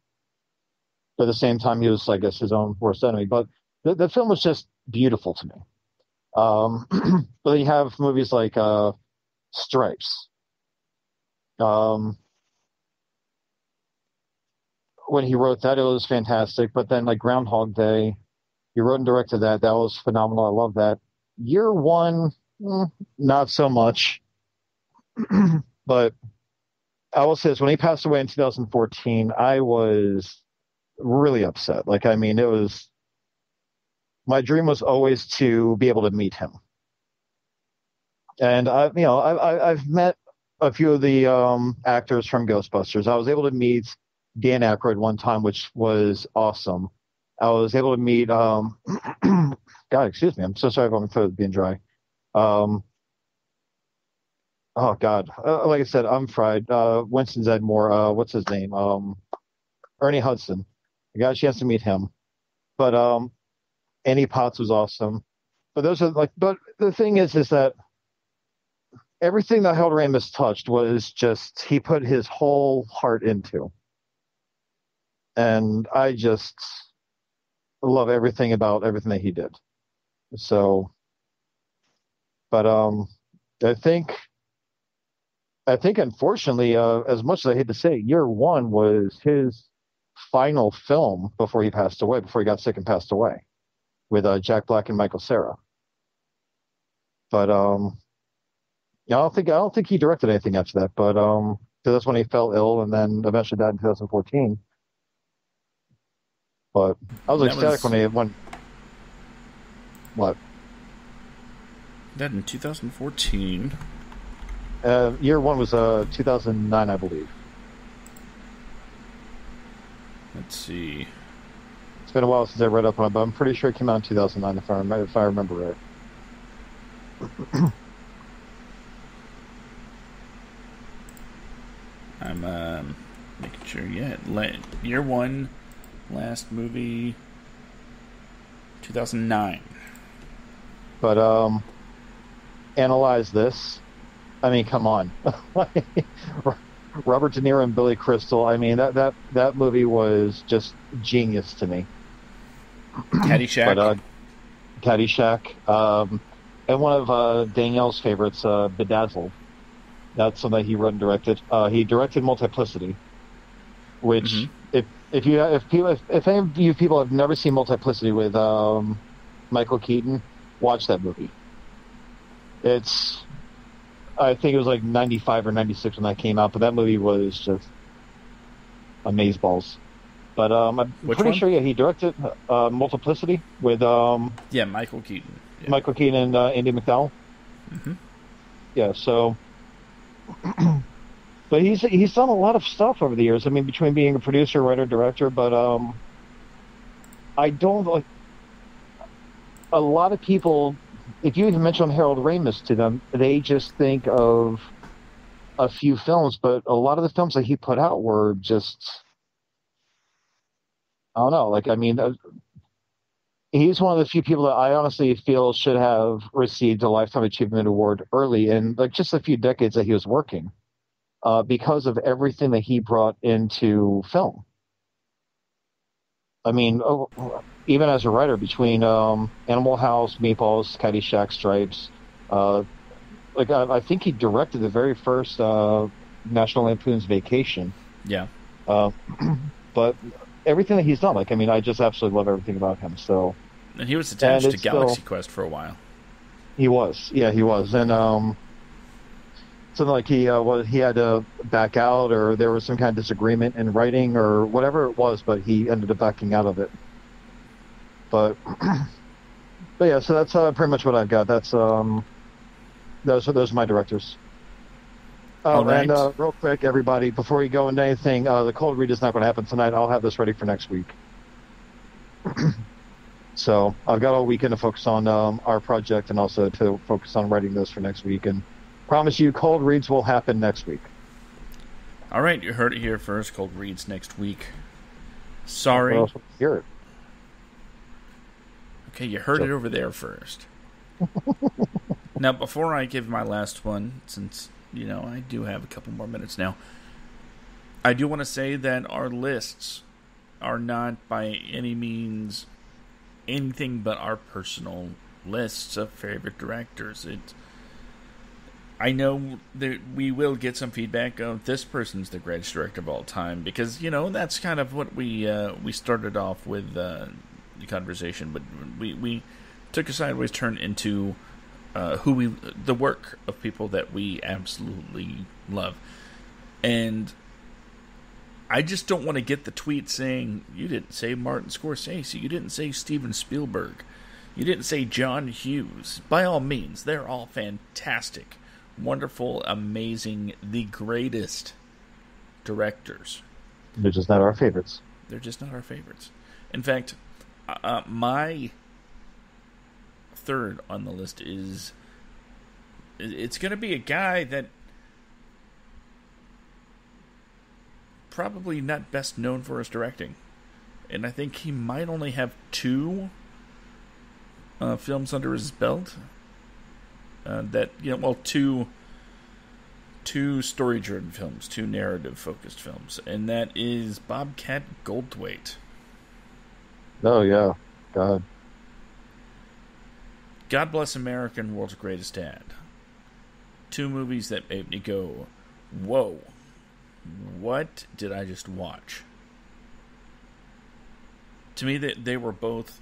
But at the same time, he was, I guess, his own worst enemy. But the film was just beautiful to me. But then you have movies like Stripes. When he wrote that, it was fantastic. But then, like Groundhog Day, he wrote and directed that. That was phenomenal. I love that. Year One, not so much. But I will say this, when he passed away in 2014, I was really upset. Like, I mean, my dream was always to be able to meet him. And I've met a few of the actors from Ghostbusters. I was able to meet Dan Aykroyd one time, which was awesome. I was able to meet, God, excuse me, I'm so sorry if my throat is being dry. Oh God! Like I said, I'm fried. Winston Zedmore. What's his name? Ernie Hudson. I got a chance to meet him. But Annie Potts was awesome. But those are like. But the thing is that everything that Harold Ramis touched was just he put his whole heart into, and I just love everything about everything that he did. So, but I think unfortunately, as much as I hate to say, Year One was his final film before he passed away, before he got sick and passed away, with Jack Black and Michael Cera. But yeah, I don't think he directed anything after that. But because that's when he fell ill, and then eventually died in 2014. But I was ecstatic when what? That in 2014. Year One was 2009, I believe. Let's see. It's been a while since I read up on it, but I'm pretty sure it came out in 2009, if I remember right. I'm making sure. Yeah, Year One, last movie, 2009. But analyze this. I mean, come on. Robert De Niro and Billy Crystal. I mean, that movie was just genius to me. Caddyshack. Caddyshack. And one of Danielle's favorites, Bedazzled. That's something he wrote and directed. He directed Multiplicity, which if any of you people have never seen Multiplicity with Michael Keaton, watch that movie. I think it was like 95 or 96 when that came out, but that movie was just amazeballs. But I'm pretty sure, he directed Multiplicity with Michael Keaton. Yeah. Michael Keaton and Andy McDowell. Mm-hmm. Yeah, so but he's done a lot of stuff over the years. I mean, between being a producer, writer, director, but I don't like a lot of people. If you even mention Harold Ramis to them, they just think of a few films, but a lot of the films that he put out were just, I don't know. Like, I mean, he's one of the few people that I honestly feel should have received a Lifetime Achievement Award early in like just a few decades that he was working, because of everything that he brought into film. I mean, even as a writer, between Animal House, Meatballs, Caddyshack, Stripes, I think he directed the very first National Lampoon's Vacation. Yeah. But everything that he's done, like, I mean, I just absolutely love everything about him. So, and he was attached to Galaxy Quest for a while. He was, yeah, he was, and something like he had to back out, or there was some kind of disagreement in writing, or whatever it was, but he ended up backing out of it. But yeah, so that's pretty much what I've got. That's those are my directors. Oh, All right. and real quick, everybody, before you go into anything, the cold read is not going to happen tonight. I'll have this ready for next week. So I've got all weekend to focus on our project and also to focus on writing this for next week. And promise you, cold reads will happen next week. All right, you heard it here first. Cold reads next week. What Sorry. else would you hear it? Okay, you heard it over there first. Now, before I give my last one, since, I do have a couple more minutes now, I do want to say that our lists are not by any means anything but our personal lists of favorite directors. I know that we will get some feedback of this person's the greatest director of all time, because that's kind of what we started off with the conversation, but we took a sideways turn into the work of people that we absolutely love, and I just don't want to get the tweet saying, you didn't say Martin Scorsese, you didn't say Steven Spielberg, you didn't say John Hughes. By all means, they're all fantastic, wonderful, amazing, the greatest directors. They're just not our favorites. They're just not our favorites. In fact, my third on the list it's going to be a guy that probably not best known for his directing, and I think he might only have two films under his belt two story-driven films, two narrative-focused films, and that is Bobcat Goldthwait. Oh yeah, God Bless America and World's Greatest Dad. Two movies that made me go, whoa, what did I just watch? To me, they were both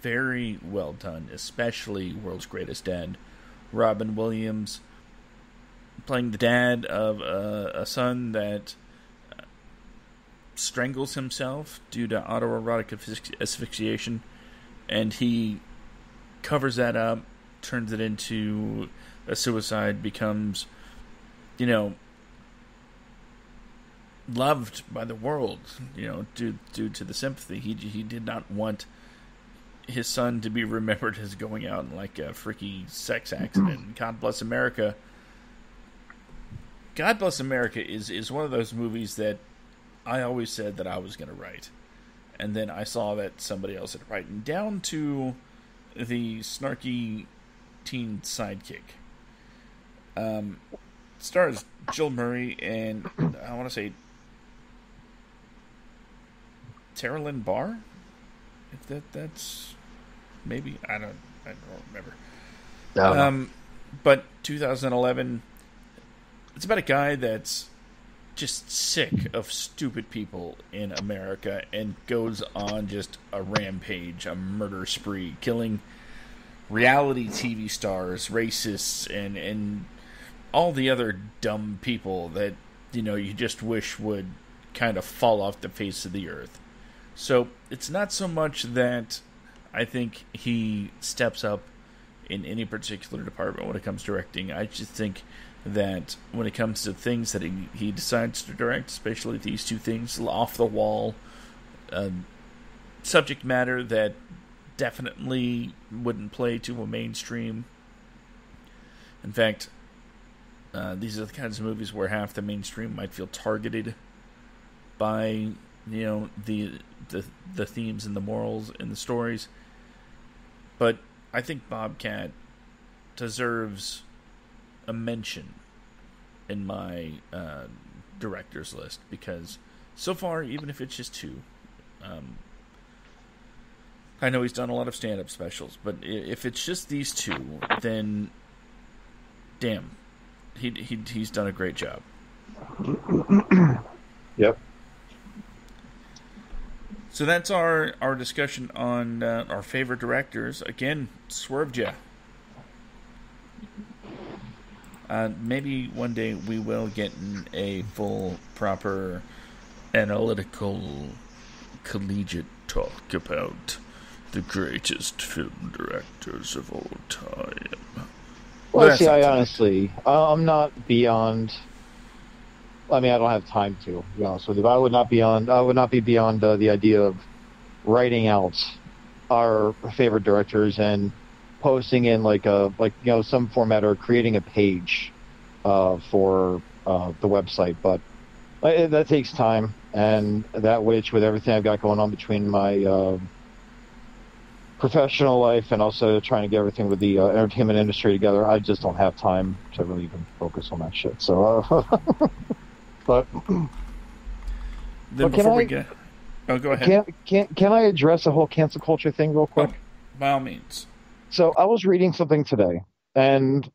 very well done, especially World's Greatest Dad. Robin Williams playing the dad of a son that strangles himself due to autoerotic asphyxiation, and he covers that up, turns it into a suicide, becomes, loved by the world, due to the sympathy. He did not want his son to be remembered as going out in like a freaky sex accident. God Bless America. God Bless America is one of those movies that I always said that I was going to write, and then I saw that somebody else had written, down to the snarky teen sidekick. Stars Jill Murray and I want to say Tara Lynn Barr. If that's maybe I don't remember. no. But 2011. It's about a guy that's just sick of stupid people in America and goes on just a rampage, a murder spree, killing reality TV stars, racists, and all the other dumb people that, you just wish would kind of fall off the face of the earth. So it's not so much that I think he steps up in any particular department when it comes to directing. I just think that when it comes to things that he decides to direct, especially these two things, off the wall, subject matter that definitely wouldn't play to a mainstream. In fact, these are the kinds of movies where half the mainstream might feel targeted by the themes and the morals and the stories. But I think Bobcat deserves a mention in my director's list, because so far, even if it's just two, I know he's done a lot of stand-up specials, but if it's just these two, then damn, he's done a great job. Yep. So that's our discussion on our favorite directors. Again, swerved ya. Maybe one day we will get in a full, proper, analytical, collegiate talk about the greatest film directors of all time. Well, see, I honestly, I'm not beyond I mean, I don't have time to be honest with you. I would not be on. I would not be beyond the idea of writing out our favorite directors and posting in some format or creating a page for the website. But that takes time, and that which with everything I've got going on between my professional life and also trying to get everything with the entertainment industry together, I just don't have time to really even focus on that shit. So, but Then can before we I get, oh, go ahead. can I address the whole cancel culture thing real quick? Oh, by all means. So I was reading something today, and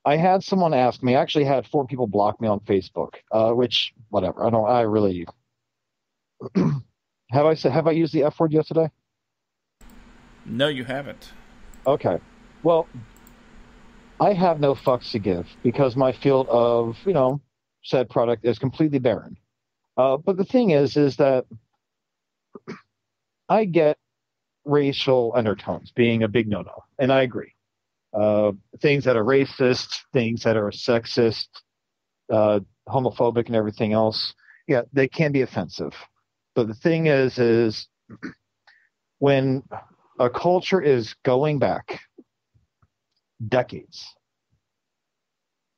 I had someone ask me. I actually had four people block me on Facebook, which whatever. I don't. I really have I used the F word yesterday? No, you haven't. Okay. Well, I have no fucks to give because my field of said product is completely barren. But the thing is that I get racial undertones being a big no-no, and I agree. Things that are racist, things that are sexist, homophobic, and everything else, yeah, they can be offensive. But the thing is when a culture is going back decades,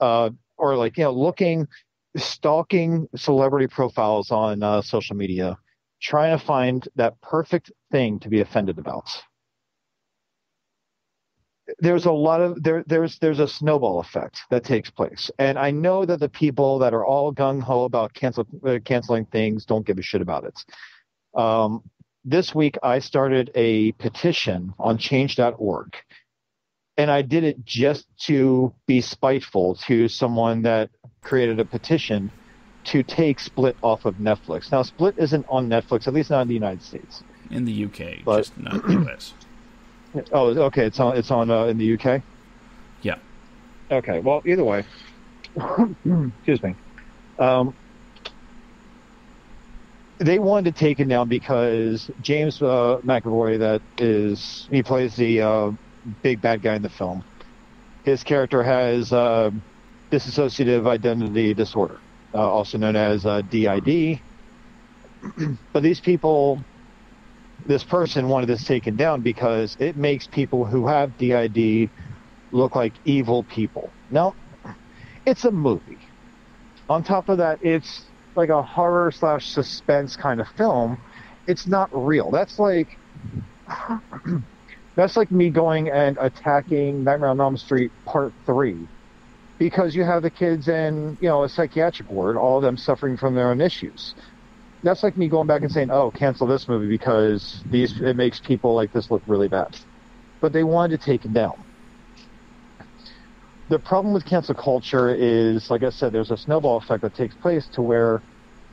or stalking celebrity profiles on social media, trying to find that perfect thing to be offended about. There's a lot of there's a snowball effect that takes place, and I know that the people that are all gung ho about canceling things don't give a shit about it. This week I started a petition on change.org, and I did it just to be spiteful to someone that created a petition to take Split off of Netflix. Now, Split isn't on Netflix, at least not in the United States. In the UK, But, just not the US. Oh, okay. It's on in the UK. Yeah. Okay. Well, either way, excuse me. They wanted to take it down because James McAvoy, he plays the big bad guy in the film. His character has dissociative identity disorder, also known as DID. But this person wanted this taken down because it makes people who have DID look like evil people. Now, it's a movie. On top of that, it's like a horror / suspense kind of film. It's not real. That's like me going and attacking Nightmare on Elm Street Part 3 because you have the kids in a psychiatric ward, all of them suffering from their own issues. That's like me going back and saying, "Oh, cancel this movie because it makes people like this look really bad." But they wanted to take it down. The problem with cancel culture is, like I said, there's a snowball effect that takes place to where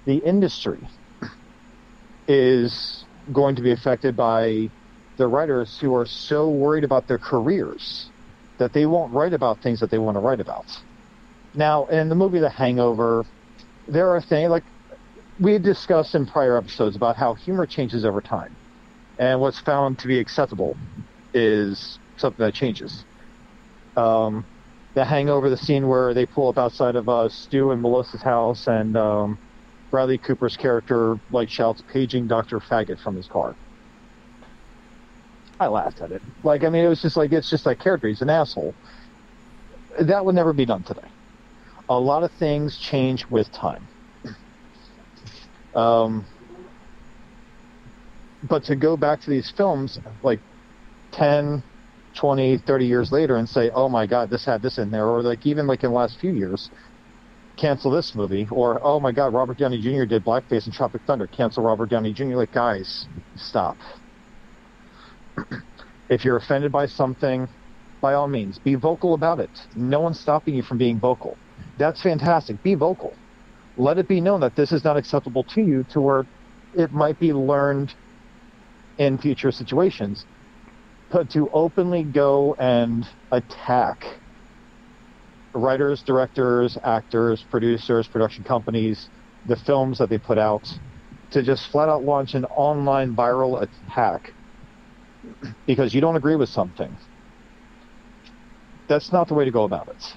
the industry is going to be affected by the writers who are so worried about their careers that they won't write about things that they want to write about. Now, in the movie The Hangover, there are things like we had discussed in prior episodes about how humor changes over time. And what's found to be acceptable is something that changes. The Hangover, the scene where they pull up outside of Stu and Melissa's house and Bradley Cooper's character shouts, "Paging Dr. Faggot" from his car. I laughed at it. It's just like character. He's an asshole. That would never be done today. A lot of things change with time. But to go back to these films 10, 20, 30 years later and say, "Oh my God, this had this in there," or even in the last few years, cancel this movie, or "Oh my God, Robert Downey Jr. did blackface in Tropic Thunder, cancel Robert Downey Jr." Guys, stop. If you're offended by something, by all means, be vocal about it. No one's stopping you from being vocal. That's fantastic. Be vocal. Let it be known that this is not acceptable to you, to where it might be learned in future situations. But to openly go and attack writers, directors, actors, producers, production companies, the films that they put out, to just flat out launch an online viral attack because you don't agree with something, that's not the way to go about it.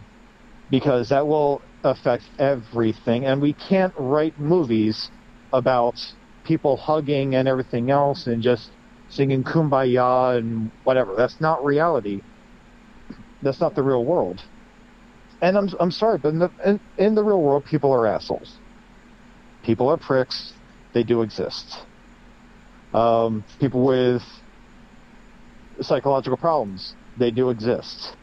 Because that will affects everything, and we can't write movies about people hugging and everything else and just singing Kumbaya and whatever. That's not reality. That's not the real world. And I'm sorry, but in the real world, people are assholes. People are pricks. They do exist. People with psychological problems, they do exist.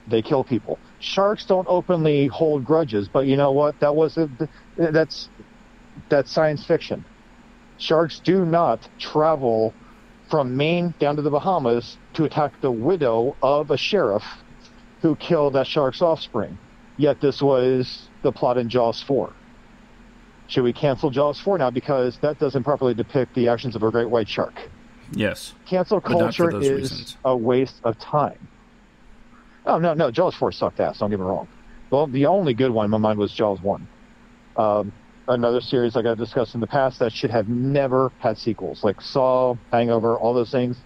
They kill people. Sharks don't openly hold grudges, but you know what? That's science fiction. Sharks do not travel from Maine down to the Bahamas to attack the widow of a sheriff who killed that shark's offspring. Yet this was the plot in Jaws 4. Should we cancel Jaws 4 now because that doesn't properly depict the actions of a great white shark? Yes. Cancel culture is reasons. A waste of time. Oh, no, Jaws 4 sucked ass, don't get me wrong. Well, the only good one in my mind was Jaws 1. Another series like I've discussed in the past that should have never had sequels, like Saw, Hangover, all those things.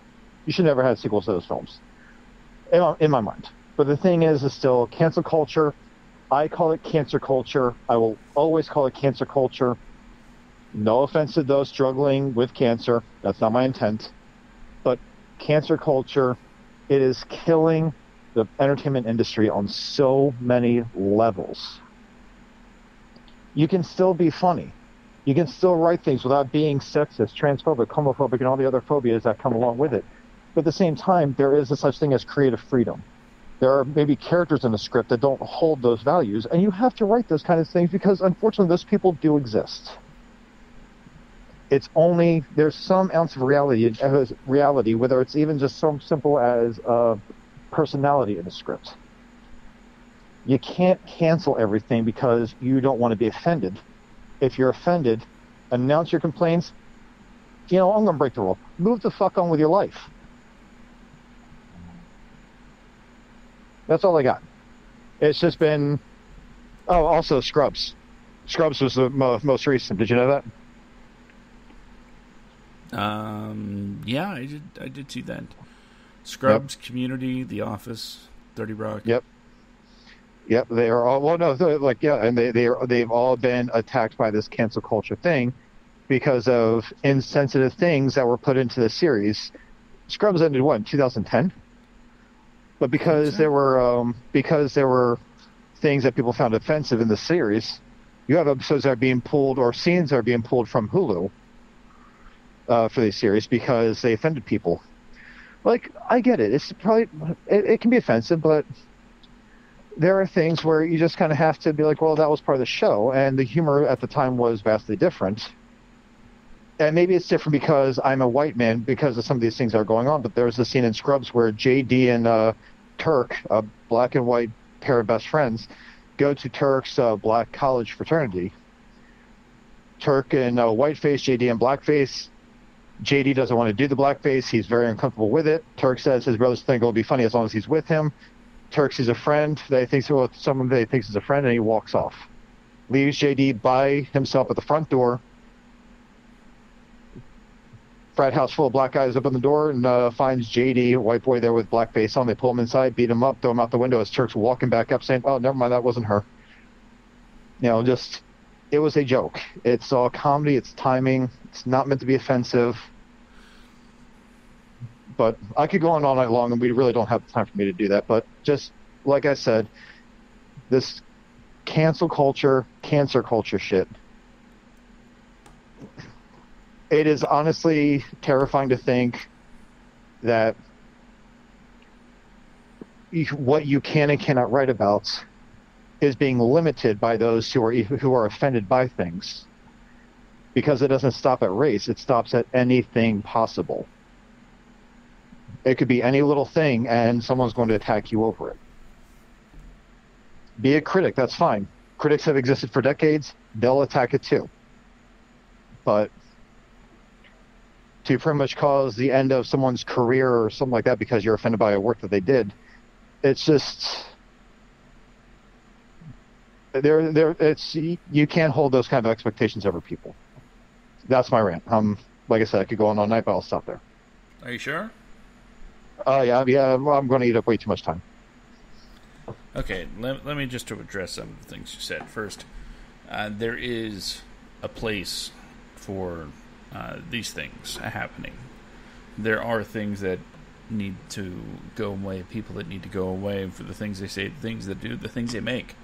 You should never have sequels to those films, in my mind. But the thing is still cancel culture. I call it cancer culture. I will always call it cancer culture. No offense to those struggling with cancer. That's not my intent. But cancer culture, it is killing the entertainment industry on so many levels. You can still be funny. You can still write things without being sexist, transphobic, homophobic, and all the other phobias that come along with it. But at the same time, there is a such thing as creative freedom. There are maybe characters in the script that don't hold those values, and you have to write those kind of things because, unfortunately, those people do exist. It's only, there's some ounce of reality, whether it's even just so simple as personality in the script. You can't cancel everything because you don't want to be offended. If you're offended, announce your complaints. I'm going to break the rule. Move the fuck on with your life. That's all I got. It's just been... Oh, also Scrubs. Scrubs was the most recent. Did you know that? Yeah, I did see that. Scrubs, yep. Community, The Office, 30 Rock. Yep. They are all... Well, no, and they've all been attacked by this cancel culture thing because of insensitive things that were put into the series. Scrubs ended, what, in 2010? But because there were things that people found offensive in the series, you have episodes that are being pulled or scenes that are being pulled from Hulu for these series because they offended people. Like, I get it. It's probably it can be offensive, but there are things where you just kind of have to be like, well, that was part of the show, and the humor at the time was vastly different. And maybe it's different because I'm a white man because of some of these things that are going on, but there's a scene in Scrubs where JD and Turk, a black and white pair of best friends, go to Turk's black college fraternity. Turk in whiteface, JD in blackface. JD doesn't want to do the blackface. He's very uncomfortable with it. Turk says his brothers think it'll be funny as long as he's with him. Turk sees a friend that he thinks someone that he thinks is a friend, and he walks off. Leaves JD by himself at the front door. Frat house full of black guys open the door and finds JD, a white boy there with blackface on. They pull him inside, beat him up, throw him out the window as Turk's walking back up saying, oh, never mind, that wasn't her. It was a joke. It's all comedy, it's timing, it's not meant to be offensive. But I could go on all night long, and we really don't have the time for me to do that. But just, like I said, this cancel culture, cancer culture shit, it is honestly terrifying to think that what you can and cannot write about is being limited by those who are offended by things. Because it doesn't stop at race, it stops at anything possible. It could be any little thing, and someone's going to attack you over it. Be a critic, that's fine. Critics have existed for decades, they'll attack it too. But to pretty much cause the end of someone's career or something like that because you're offended by a work that they did, it's just... you can't hold those kind of expectations over people. That's my rant. Like I said, I could go on all night, but I'll stop there. Are you sure? Yeah, I'm going to eat up way too much time. Okay, let me just to address some of the things you said. First, there is a place for these things happening. There are things that need to go away, people that need to go away for the things they say, the things they do, the things they make.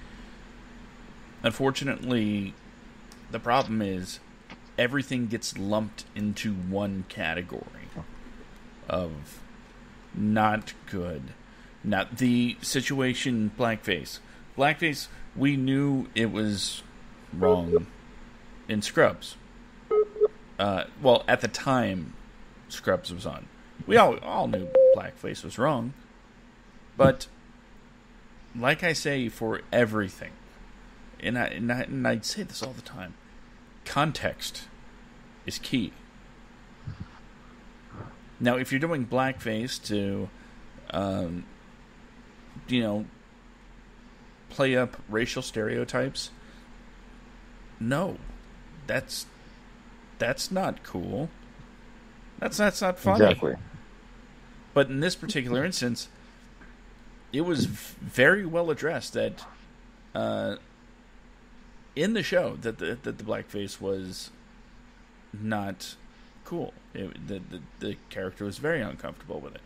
Unfortunately, the problem is everything gets lumped into one category of not good. Not the situation blackface. Blackface, we knew it was wrong in Scrubs. Well, at the time Scrubs was on. We all knew blackface was wrong. But, like I say for everything, and I'd say this all the time, context is key. Now, if you're doing blackface to, play up racial stereotypes, no, that's not cool. That's not funny. Exactly. But in this particular instance, it was very well addressed that in the show that the blackface was not cool. The character was very uncomfortable with it.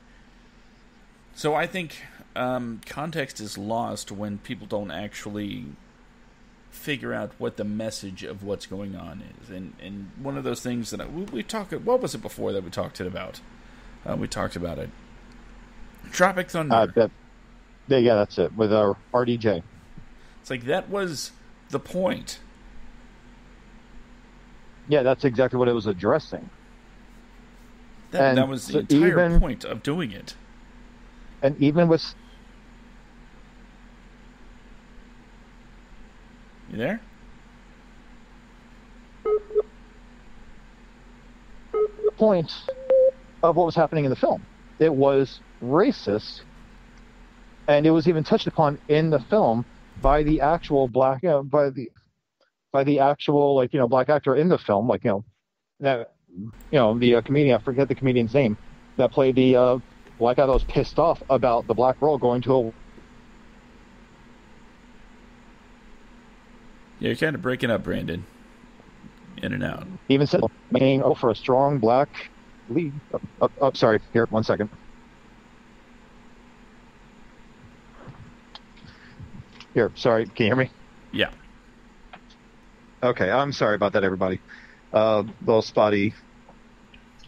So I think context is lost when people don't actually figure out what the message of what's going on is. And one of those things that we talked... What was it before that we talked it about? We talked about it. Tropic Thunder. Yeah, that's it, with our RDJ. It's like, that was the point. Yeah, that's exactly what it was addressing. That was the entire point of doing it. And even with... You there? Point of what was happening in the film. It was racist, and it was even touched upon in the film by the actual black, by the actual black actor in the film, the comedian. I forget the comedian's name that played the black guy that was pissed off about the black girl going to a... Yeah, you're kind of breaking up, Brandon. In and out. Even said, for a strong black lead. Sorry. Here, 1 second. Here, sorry. Can you hear me? Yeah. Okay, I'm sorry about that, everybody. A little spotty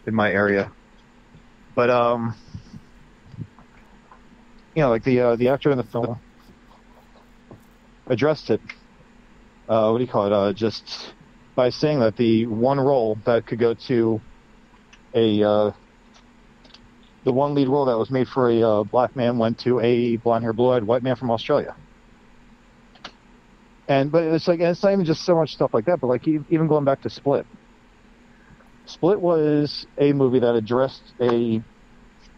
in my area. But, the actor in the film addressed it. What do you call it? Just by saying that the one role that could go to the one lead role that was made for a black man went to a blonde-haired, blue-eyed white man from Australia. But it's like, and it's not even just so much stuff like that, but even going back to Split. Split was a movie that addressed a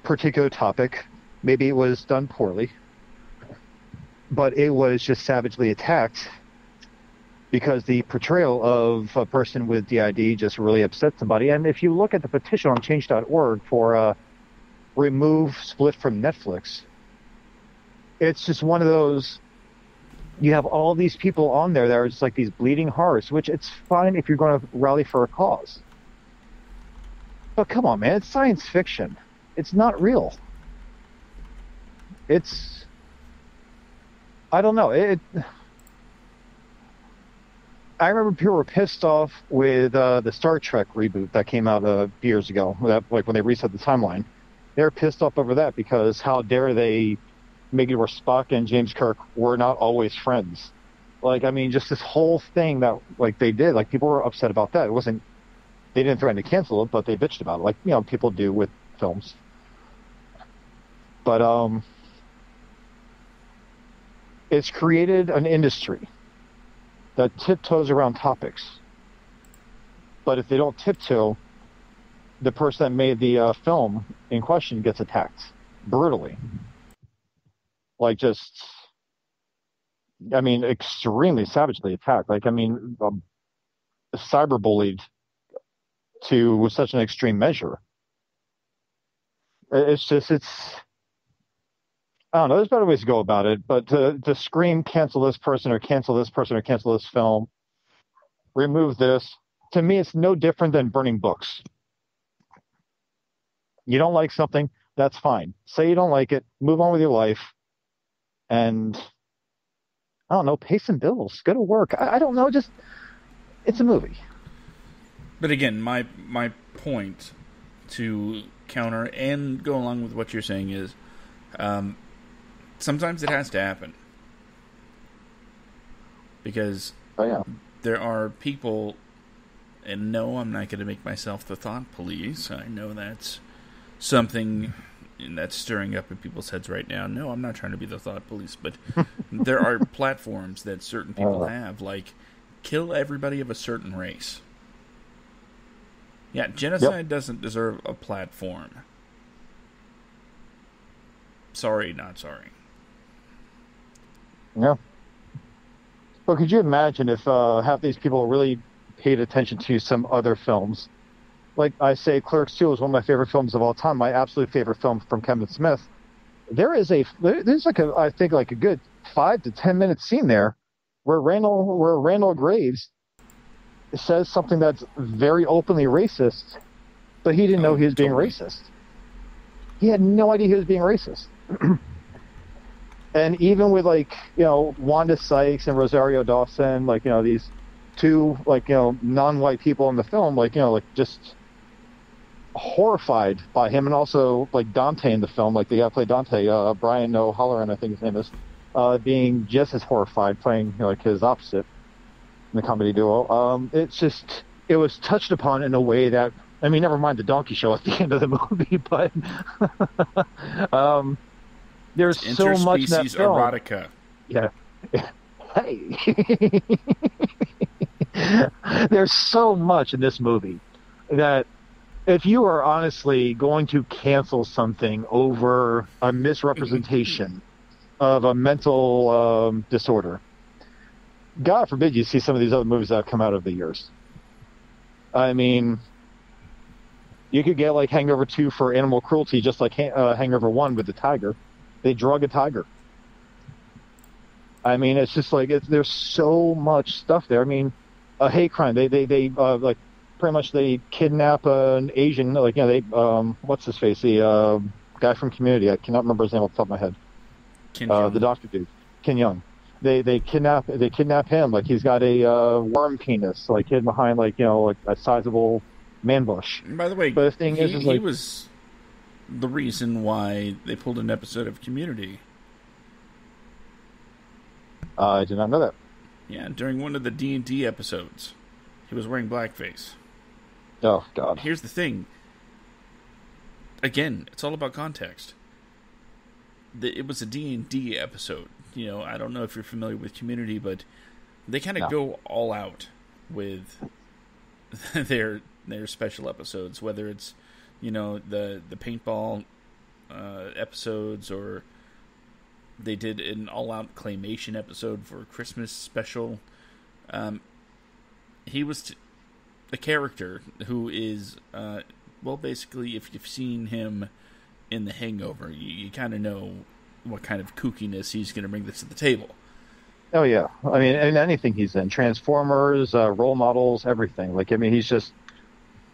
particular topic. Maybe it was done poorly, but it was just savagely attacked because the portrayal of a person with DID just really upset somebody. And if you look at the petition on change.org for remove Split from Netflix, it's just one of those... You have all these people on there that are just like these bleeding hearts, which it's fine if you're going to rally for a cause. But come on, man, it's science fiction. It's not real. It's... I don't know. I remember people were pissed off with the Star Trek reboot that came out years ago, when they reset the timeline. They were pissed off over that because how dare they make it where Spock and James Kirk were not always friends. Just this whole thing that they did, people were upset about that. It wasn't... They didn't threaten to cancel it, but they bitched about it, people do with films. But it's created an industry that tiptoes around topics. But if they don't tiptoe, the person that made the film in question gets attacked brutally. Extremely savagely attacked. Cyberbullied to such an extreme measure. It's I don't know. There's better ways to go about it, but to scream cancel this person or cancel this person or cancel this film, remove this. To me, it's no different than burning books. You don't like something, that's fine. Say you don't like it, move on with your life, and I don't know, pay some bills, go to work. I don't know, just it's a movie. But again, my point to counter and go along with what you're saying is, sometimes it has to happen because Oh yeah, there are people, and no, I'm not going to make myself the thought police. I know that's something that's stirring up in people's heads right now. No, I'm not trying to be the thought police, but there are platforms that certain people have, like kill everybody of a certain race. Yeah, genocide doesn't deserve a platform. Sorry, not sorry. yeah. But could you imagine if half these people really paid attention to some other films? Like I say, Clerks 2 is one of my favorite films of all time. My absolute favorite film from Kevin Smith. There's like I think like a good 5 to 10 minute scene there where Randall Graves says something that's very openly racist, but he didn't know he was being racist. He had no idea he was being racist. And even with like, Wanda Sykes and Rosario Dawson, like, these two, like, non-white people in the film, like, like just horrified by him, and also like Dante in the film, like the guy who played Dante, Brian O'Halloran, I think his name is, being just as horrified, playing like his opposite in the comedy duo. It was touched upon in a way that, I mean, never mind the donkey show at the end of the movie, but there's so much in that film. Erotica. Yeah. Hey. There's so much in this movie that if you are honestly going to cancel something over a misrepresentation of a mental disorder, God forbid you see some of these other movies that have come out over the years. I mean, you could get like Hangover 2 for animal cruelty, just like Hangover 1 with the tiger. They drug a tiger. I mean, it's just like there's so much stuff there. I mean, a hate crime. They like pretty much they kidnap an Asian. Like, they what's his face? The guy from Community. I cannot remember his name off the top of my head. The doctor dude, Ken Young. They kidnap him. Like he's got a worm penis, like hidden behind like like a sizable man bush. And by the way, but the thing is he was the reason why they pulled an episode of Community. I did not know that. Yeah, during one of the D&D episodes, he was wearing blackface. Oh God! Here's the thing. Again, it's all about context. It was a D&D episode. I don't know if you're familiar with Community, but they kind of go all out with their special episodes, whether it's the paintball episodes, or they did an all-out claymation episode for a Christmas special. He was a character who is basically, if you've seen him in The Hangover, you kind of know what kind of kookiness he's going to bring this to the table. Oh yeah, I mean, and anything he's in, Transformers, role models, everything. Like, I mean, he's just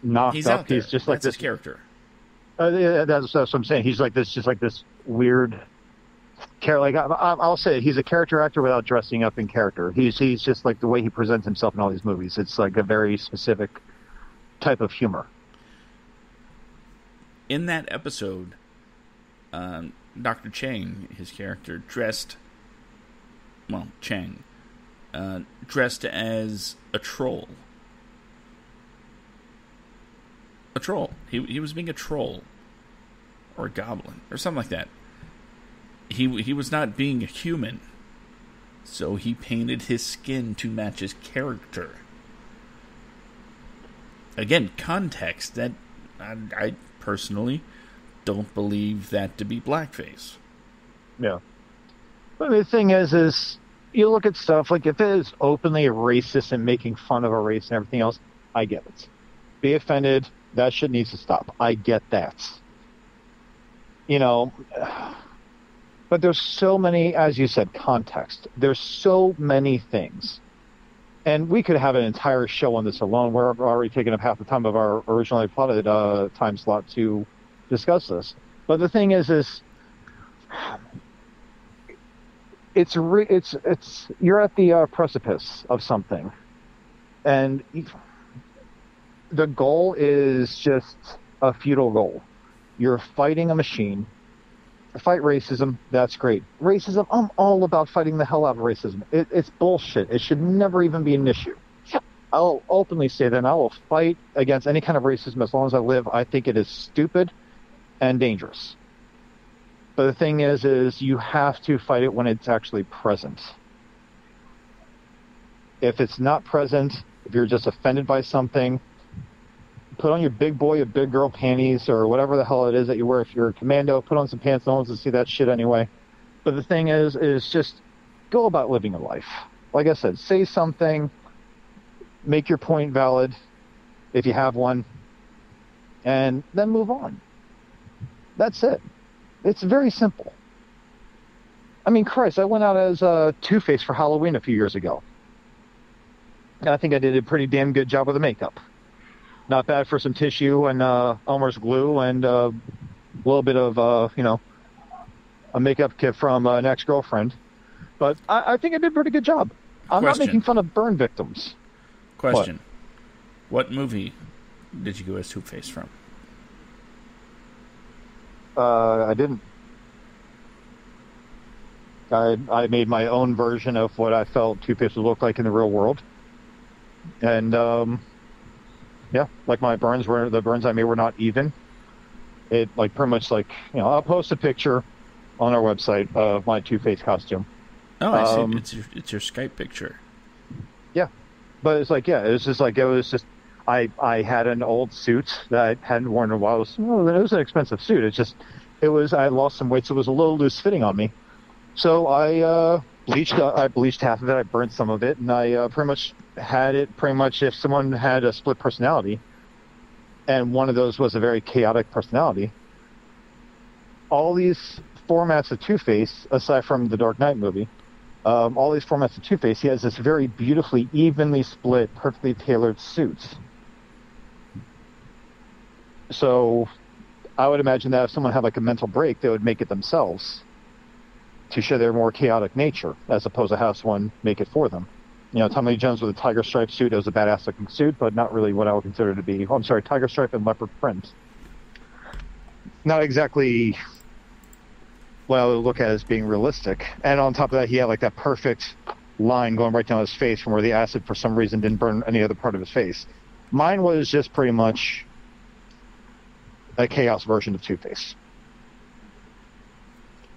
knocked he's up. Out there. He's just like that's this his character. Yeah, that's what I'm saying. He's like this, just like this weird character. Like I'll say, he's a character actor without dressing up in character. He's just like the way he presents himself in all these movies. It's like a very specific type of humor. In that episode, Dr. Chang, his character, dressed as a troll. A troll. He was being a troll. Or a goblin. Or something like that. He was not being a human. So he painted his skin to match his character. Again, context. That I personally don't believe that to be blackface. Yeah. But the thing is you look at stuff, like if it is openly racist and making fun of a race and everything else, I get it. Be offended, that shit needs to stop. I get that. But there's so many, as you said, context. There's so many things. And we could have an entire show on this alone. We're already taking up half the time of our originally plotted time slot to discuss this. But the thing is it's you're at the precipice of something, and the goal is just a futile goal. You're fighting a machine. Fight racism, that's great. Racism, I'm all about fighting the hell out of racism. It's bullshit. It should never even be an issue. I'll openly say that, and I will fight against any kind of racism as long as I live. I think it is stupid and dangerous. But the thing is you have to fight it when it's actually present. If it's not present, if you're just offended by something, put on your big boy or big girl panties or whatever the hell it is that you wear. If you're a commando, put on some pants. No one's to see that shit anyway. But the thing is just go about living your life. Like I said, say something, make your point valid if you have one, and then move on. That's it. It's very simple. I mean, Christ, I went out as Two-Face for Halloween a few years ago. And I think I did a pretty damn good job with the makeup. Not bad for some tissue and Elmer's glue and a little bit of, a makeup kit from an ex-girlfriend. But I think I did a pretty good job. I'm not making fun of burn victims. Question. What movie did you go as Two-Face from? I didn't. I made my own version of what I felt Two-Face would look like in the real world. And, yeah, like my burns the burns I made were not even. It pretty much I'll post a picture on our website of my Two-Face costume. Oh, I see. It's your Skype picture. Yeah, but it's I had an old suit that I hadn't worn in a while. It was an expensive suit. I lost some weight, so it was a little loose fitting on me. So I bleached half of it. I burned some of it, and I pretty much had it. Pretty much, if someone had a split personality, and one of those was a very chaotic personality, all these formats of Two-Face, aside from the Dark Knight movie, all these formats of Two-Face, he has this very beautifully, evenly split, perfectly tailored suit. So I would imagine that if someone had a mental break, they would make it themselves to show their more chaotic nature, as opposed to have someone make it for them. Tommy Lee Jones with a tiger stripe suit, it was a badass looking suit, but not really what I would consider to be, tiger stripe and leopard print. Not exactly what I would look at as being realistic. And on top of that, he had that perfect line going right down his face from where the acid for some reason didn't burn any other part of his face. Mine was just pretty much a chaos version of Two-Face.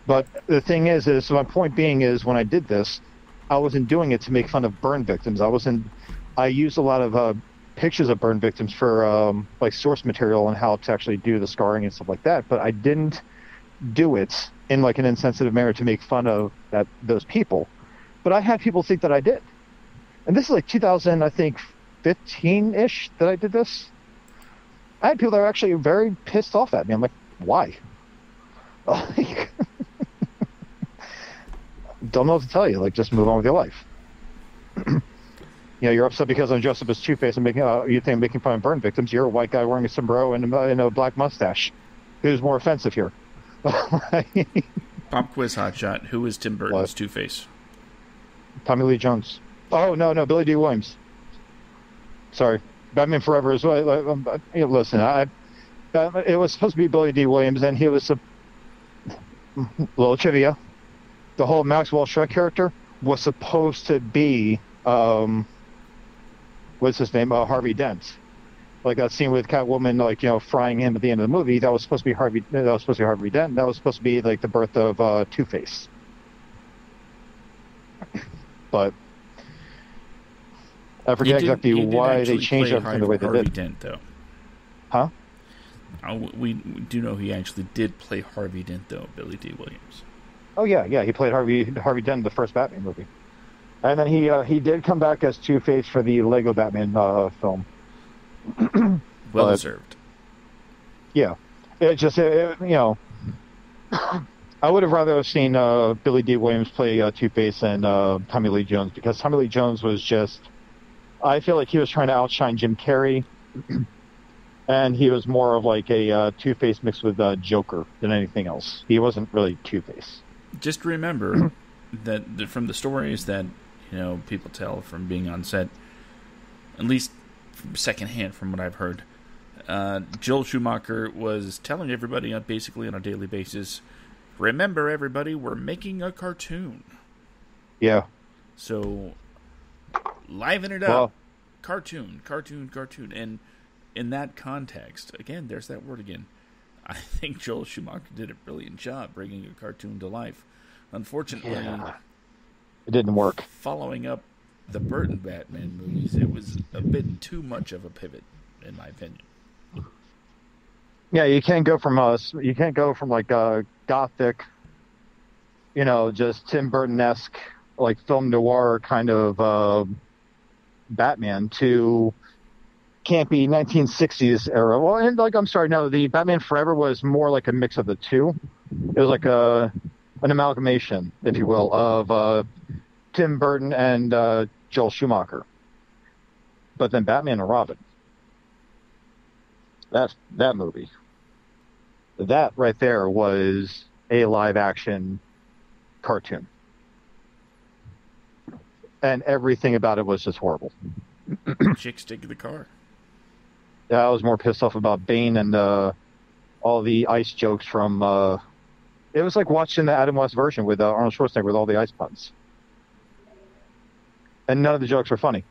But the thing is my point being is, when I did this, I wasn't doing it to make fun of burn victims. I used a lot of pictures of burn victims for source material on how to actually do the scarring and stuff like that. But I didn't do it in an insensitive manner to make fun of those people. But I had people think that I did. And this is 2000, I think, 15-ish that I did this. I had people that were actually very pissed off at me. I'm like, why? Don't know what to tell you. Just move on with your life. You're upset because I'm dressed up as Two-Face and you think I'm making fun of burn victims. You're a white guy wearing a sombrero and a black mustache. Who's more offensive here? Pop quiz hotshot. Who is Tim Burton's Two-Face? Tommy Lee Jones. Oh, no, Billy D. Williams. Sorry. Batman Forever as well. Listen, it was supposed to be Billy D. Williams, and he was a little trivia. The whole Maxwell Shrek character was supposed to be, what's his name? Harvey Dent. That scene with Catwoman, frying him at the end of the movie. That was supposed to be Harvey. That was supposed to be Harvey Dent. That was supposed to be the birth of Two-Face. But I forget exactly why they changed everything the way they did. Harvey Dent, though. Huh? We do know he actually did play Harvey Dent, though, Billy D. Williams. Oh yeah, he played Harvey Dent in the first Batman movie, and then he did come back as Two-Face for the Lego Batman film. Well deserved. Yeah, it just I would have rather seen Billy D. Williams play Two-Face than Tommy Lee Jones, because Tommy Lee Jones was just, I feel like he was trying to outshine Jim Carrey, and he was more of like a Two-Face mixed with Joker than anything else. He wasn't really Two-Face. Just remember that from the stories that people tell from being on set, at least secondhand from what I've heard, Joel Schumacher was telling everybody basically on a daily basis, remember everybody, we're making a cartoon. Yeah. So liven it up. Well, cartoon. And in that context, again, there's that word again. I think Joel Schumacher did a brilliant job bringing a cartoon to life. Unfortunately, it didn't work. Following up the Burton Batman movies, it was a bit too much of a pivot, in my opinion. Yeah, you can't go from like gothic, just Tim Burton-esque, like film noir kind of Batman to campy 1960s era. Well, and I'm sorry, no, the Batman Forever was more like a mix of the two. It was like an amalgamation, if you will, of Tim Burton and Joel Schumacher. But then Batman and Robin, that movie, that right there was a live action cartoon, and everything about it was just horrible. Chicks dig the car. Yeah, I was more pissed off about Bane and all the ice jokes from. It was like watching the Adam West version with Arnold Schwarzenegger with all the ice puns, and none of the jokes were funny.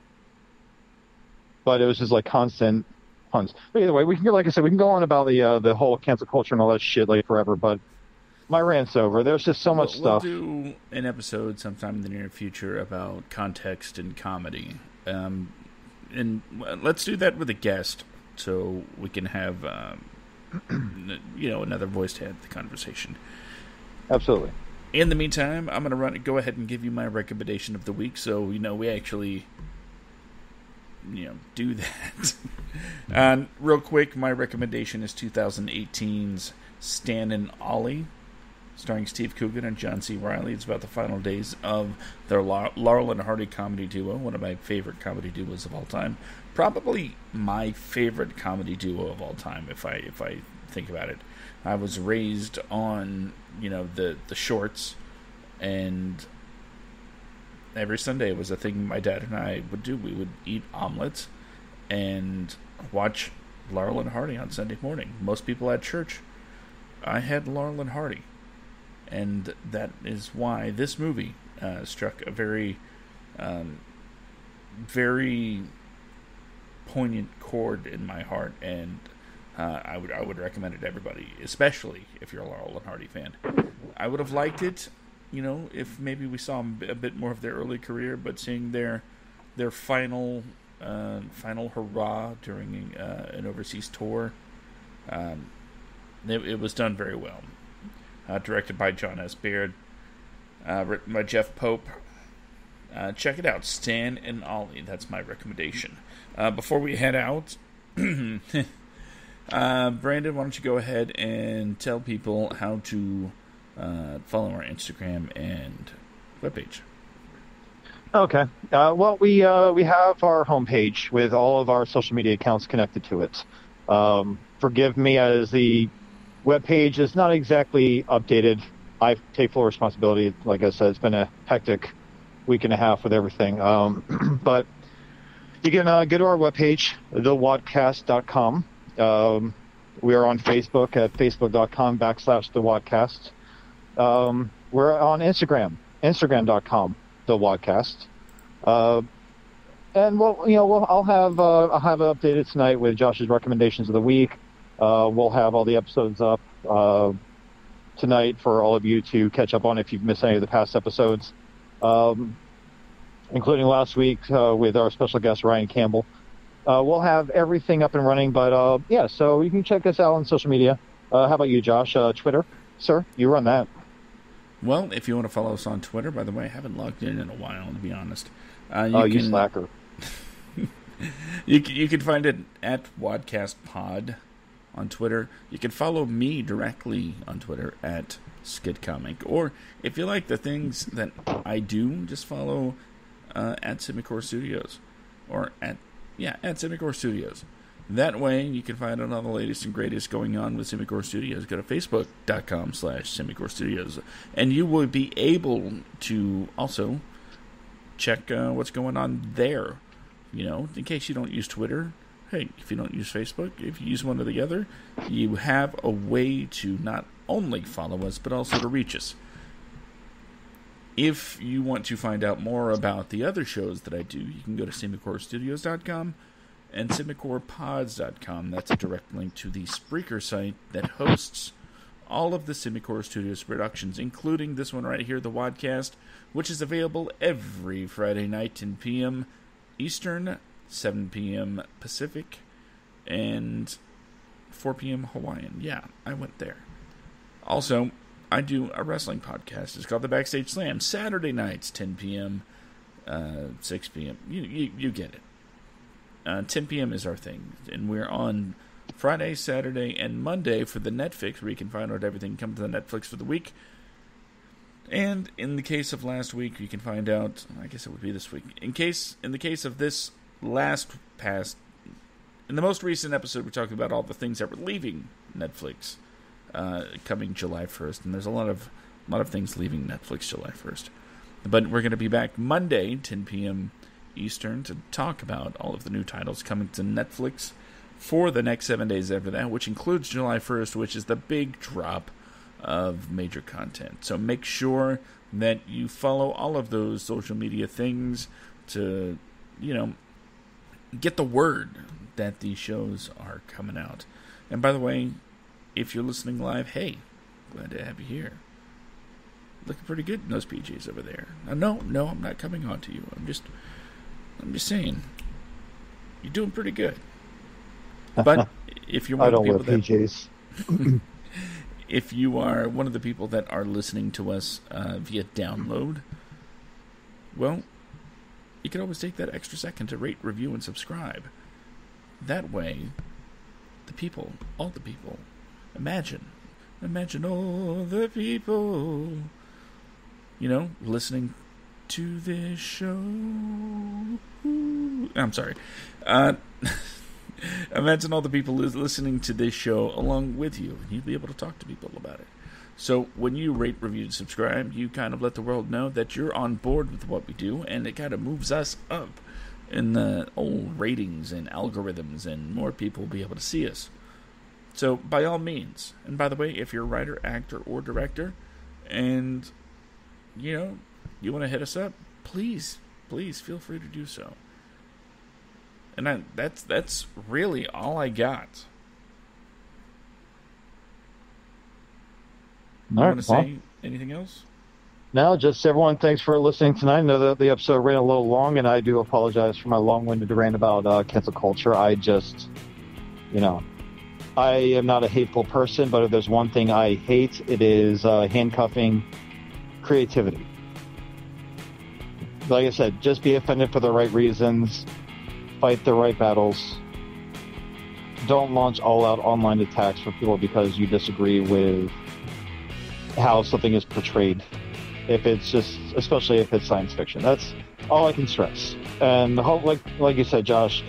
But it was just like constant puns. But either way, we can go, like I said, we can go on about the whole cancel culture and all that shit like forever. But my rant's over. There's just so much stuff. We'll do an episode sometime in the near future about context and comedy. And let's do that with a guest, so we can have another voice to add to the conversation. Absolutely. In the meantime, I'm going to go ahead and give you my recommendation of the week, so we actually do that. Real quick, my recommendation is 2018's Stan and Ollie, starring Steve Coogan and John C. Reilly. It's about the final days of their Laurel and Hardy comedy duo, one of my favorite comedy duos of all time. Probably my favorite comedy duo of all time, if I think about it. I was raised on, the shorts, and every Sunday was a thing my dad and I would do. We would eat omelets and watch Laurel and Hardy on Sunday morning. Most people at church. I had Laurel and Hardy. And that is why this movie struck a very, very poignant chord in my heart, and I would recommend it to everybody, especially if you're a Laurel and Hardy fan. I would have liked it, if maybe we saw a bit more of their early career, but seeing their final hurrah during an overseas tour, it was done very well. Directed by John S. Baird, written by Jeff Pope. Check it out, Stan and Ollie. That's my recommendation. Before we head out, Brandon, why don't you go ahead and tell people how to follow our Instagram and webpage? Okay. Well, we have our homepage with all of our social media accounts connected to it. Forgive me, as the webpage is not exactly updated. I take full responsibility. Like I said, it's been a hectic week and a half with everything. But you can go to our webpage, thewadcast.com. We are on Facebook at facebook.com/thewadcast. We're on Instagram.com, thewadcast. And I'll have it updated tonight with Josh's recommendations of the week. We'll have all the episodes up tonight for all of you to catch up on if you've missed any of the past episodes, including last week with our special guest, Ryan Campbell. We'll have everything up and running, but so you can check us out on social media. How about you, Josh? Twitter, sir? You run that. Well, if you want to follow us on Twitter, by the way, I haven't logged in a while, to be honest. You slacker. You can find it at WADcast Pod on Twitter. You can follow me directly on Twitter at skit comic. Or if you like the things that I do, just follow at Simicore Studios. Or at Simicore Studios. That way, you can find out all the latest and greatest going on with Simicore Studios. Go to facebook.com/Simicore Studios. And you will be able to also check what's going on there. You know, in case you don't use Twitter. Hey, if you don't use Facebook, if you use one or the other, you have a way to not only follow us, but also to reach us. If you want to find out more about the other shows that I do, you can go to SimicoreStudios.com and SimicorePods.com. That's a direct link to the Spreaker site that hosts all of the Simicore Studios productions, including this one right here, the WADcast, which is available every Friday night, 10 p.m. Eastern, 7 p.m. Pacific, and 4 p.m. Hawaiian. Yeah, I went there. Also, I do a wrestling podcast. It's called The Backstage Slam. Saturday nights, 10 p.m., 6 p.m. You get it. 10 p.m. is our thing. And we're on Friday, Saturday, and Monday for the Netflix, where you can find out everything coming to the Netflix for the week. And in the case of last week, you can find out, I guess it would be this week. In the case of this in the most recent episode, we're talking about all the things that were leaving Netflix coming July 1st. And there's a lot of things leaving Netflix July 1st. But we're going to be back Monday, 10 p.m. Eastern, to talk about all of the new titles coming to Netflix for the next 7 days after that, which includes July 1st, which is the big drop of major content. So make sure that you follow all of those social media things to, get the word that these shows are coming out. And by the way, if you're listening live, hey, glad to have you here. Looking pretty good in those PJs over there. No, I'm not coming on to you. I'm just saying, you're doing pretty good. But if you're one of the people PJs. If you are one of the people that are listening to us via download, well, you can always take that extra second to rate, review, and subscribe. That way, all the people, imagine all the people, listening to this show. I'm sorry. Imagine all the people listening to this show along with you, and you'll be able to talk to people about it. So when you rate, review, and subscribe, you kind of let the world know that you're on board with what we do, and it kind of moves us up in the old ratings and algorithms, and more people will be able to see us. So by all means, and by the way, if you're a writer, actor, or director, and you want to hit us up, please feel free to do so. And that's really all I got. You want to say anything else? No, just everyone, thanks for listening tonight. I know that the episode ran a little long, and I do apologize for my long-winded rant about cancel culture. I just, I am not a hateful person, but if there's one thing I hate, it is handcuffing creativity. Like I said, just be offended for the right reasons. Fight the right battles. Don't launch all-out online attacks for people because you disagree with how something is portrayed. Especially if it's science fiction. That's all I can stress. And like you said, Josh,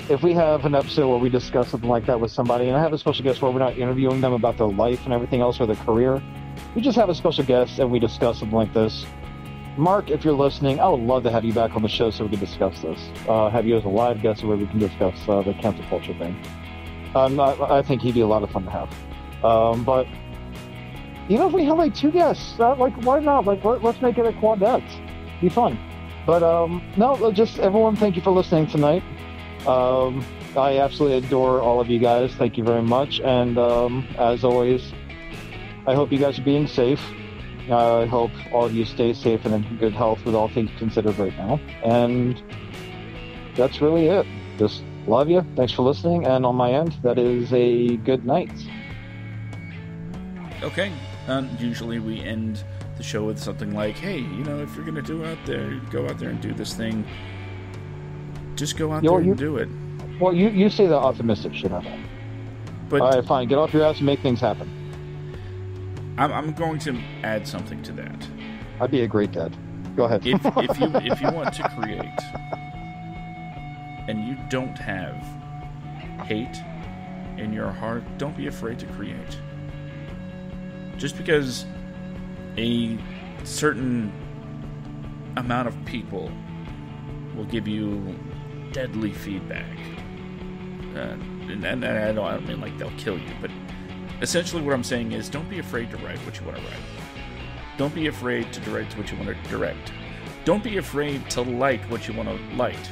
if we have an episode where we discuss something like that with somebody, and I have a special guest where we're not interviewing them about their life and everything else or their career, we just have a special guest and we discuss something like this. Mark, if you're listening, I would love to have you back on the show so we can discuss this. Have you as a live guest where we can discuss the cancel culture thing. I think he'd be a lot of fun to have. But if we have two guests, why not? Let's make it a quadet. Be fun. But no, just everyone, thank you for listening tonight. I absolutely adore all of you guys. Thank you very much. And as always, I hope you guys are being safe. I hope all of you stay safe and in good health with all things considered right now. And that's really it. Just love you. Thanks for listening. And on my end, that is a good night. Okay. Usually we end the show with something like, hey, if you're going to go out there and do this thing, just go out there and do it. Well, you say the optimistic shit out there. But all right, fine. Get off your ass and make things happen. I'm going to add something to that. I'd be a great dad. Go ahead. If you want to create and you don't have hate in your heart, don't be afraid to create. Just because a certain amount of people will give you deadly feedback, and I don't mean like they'll kill you, but essentially what I'm saying is don't be afraid to write what you want to write. Don't be afraid to direct what you want to direct. Don't be afraid to light what you want to light.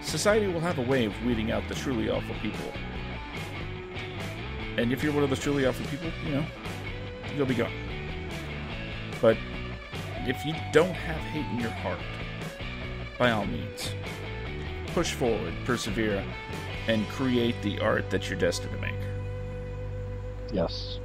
Society will have a way of weeding out the truly awful people. And if you're one of those truly awful people, you'll be gone. But if you don't have hate in your heart, by all means, push forward, persevere, and create the art that you're destined to make. Yes.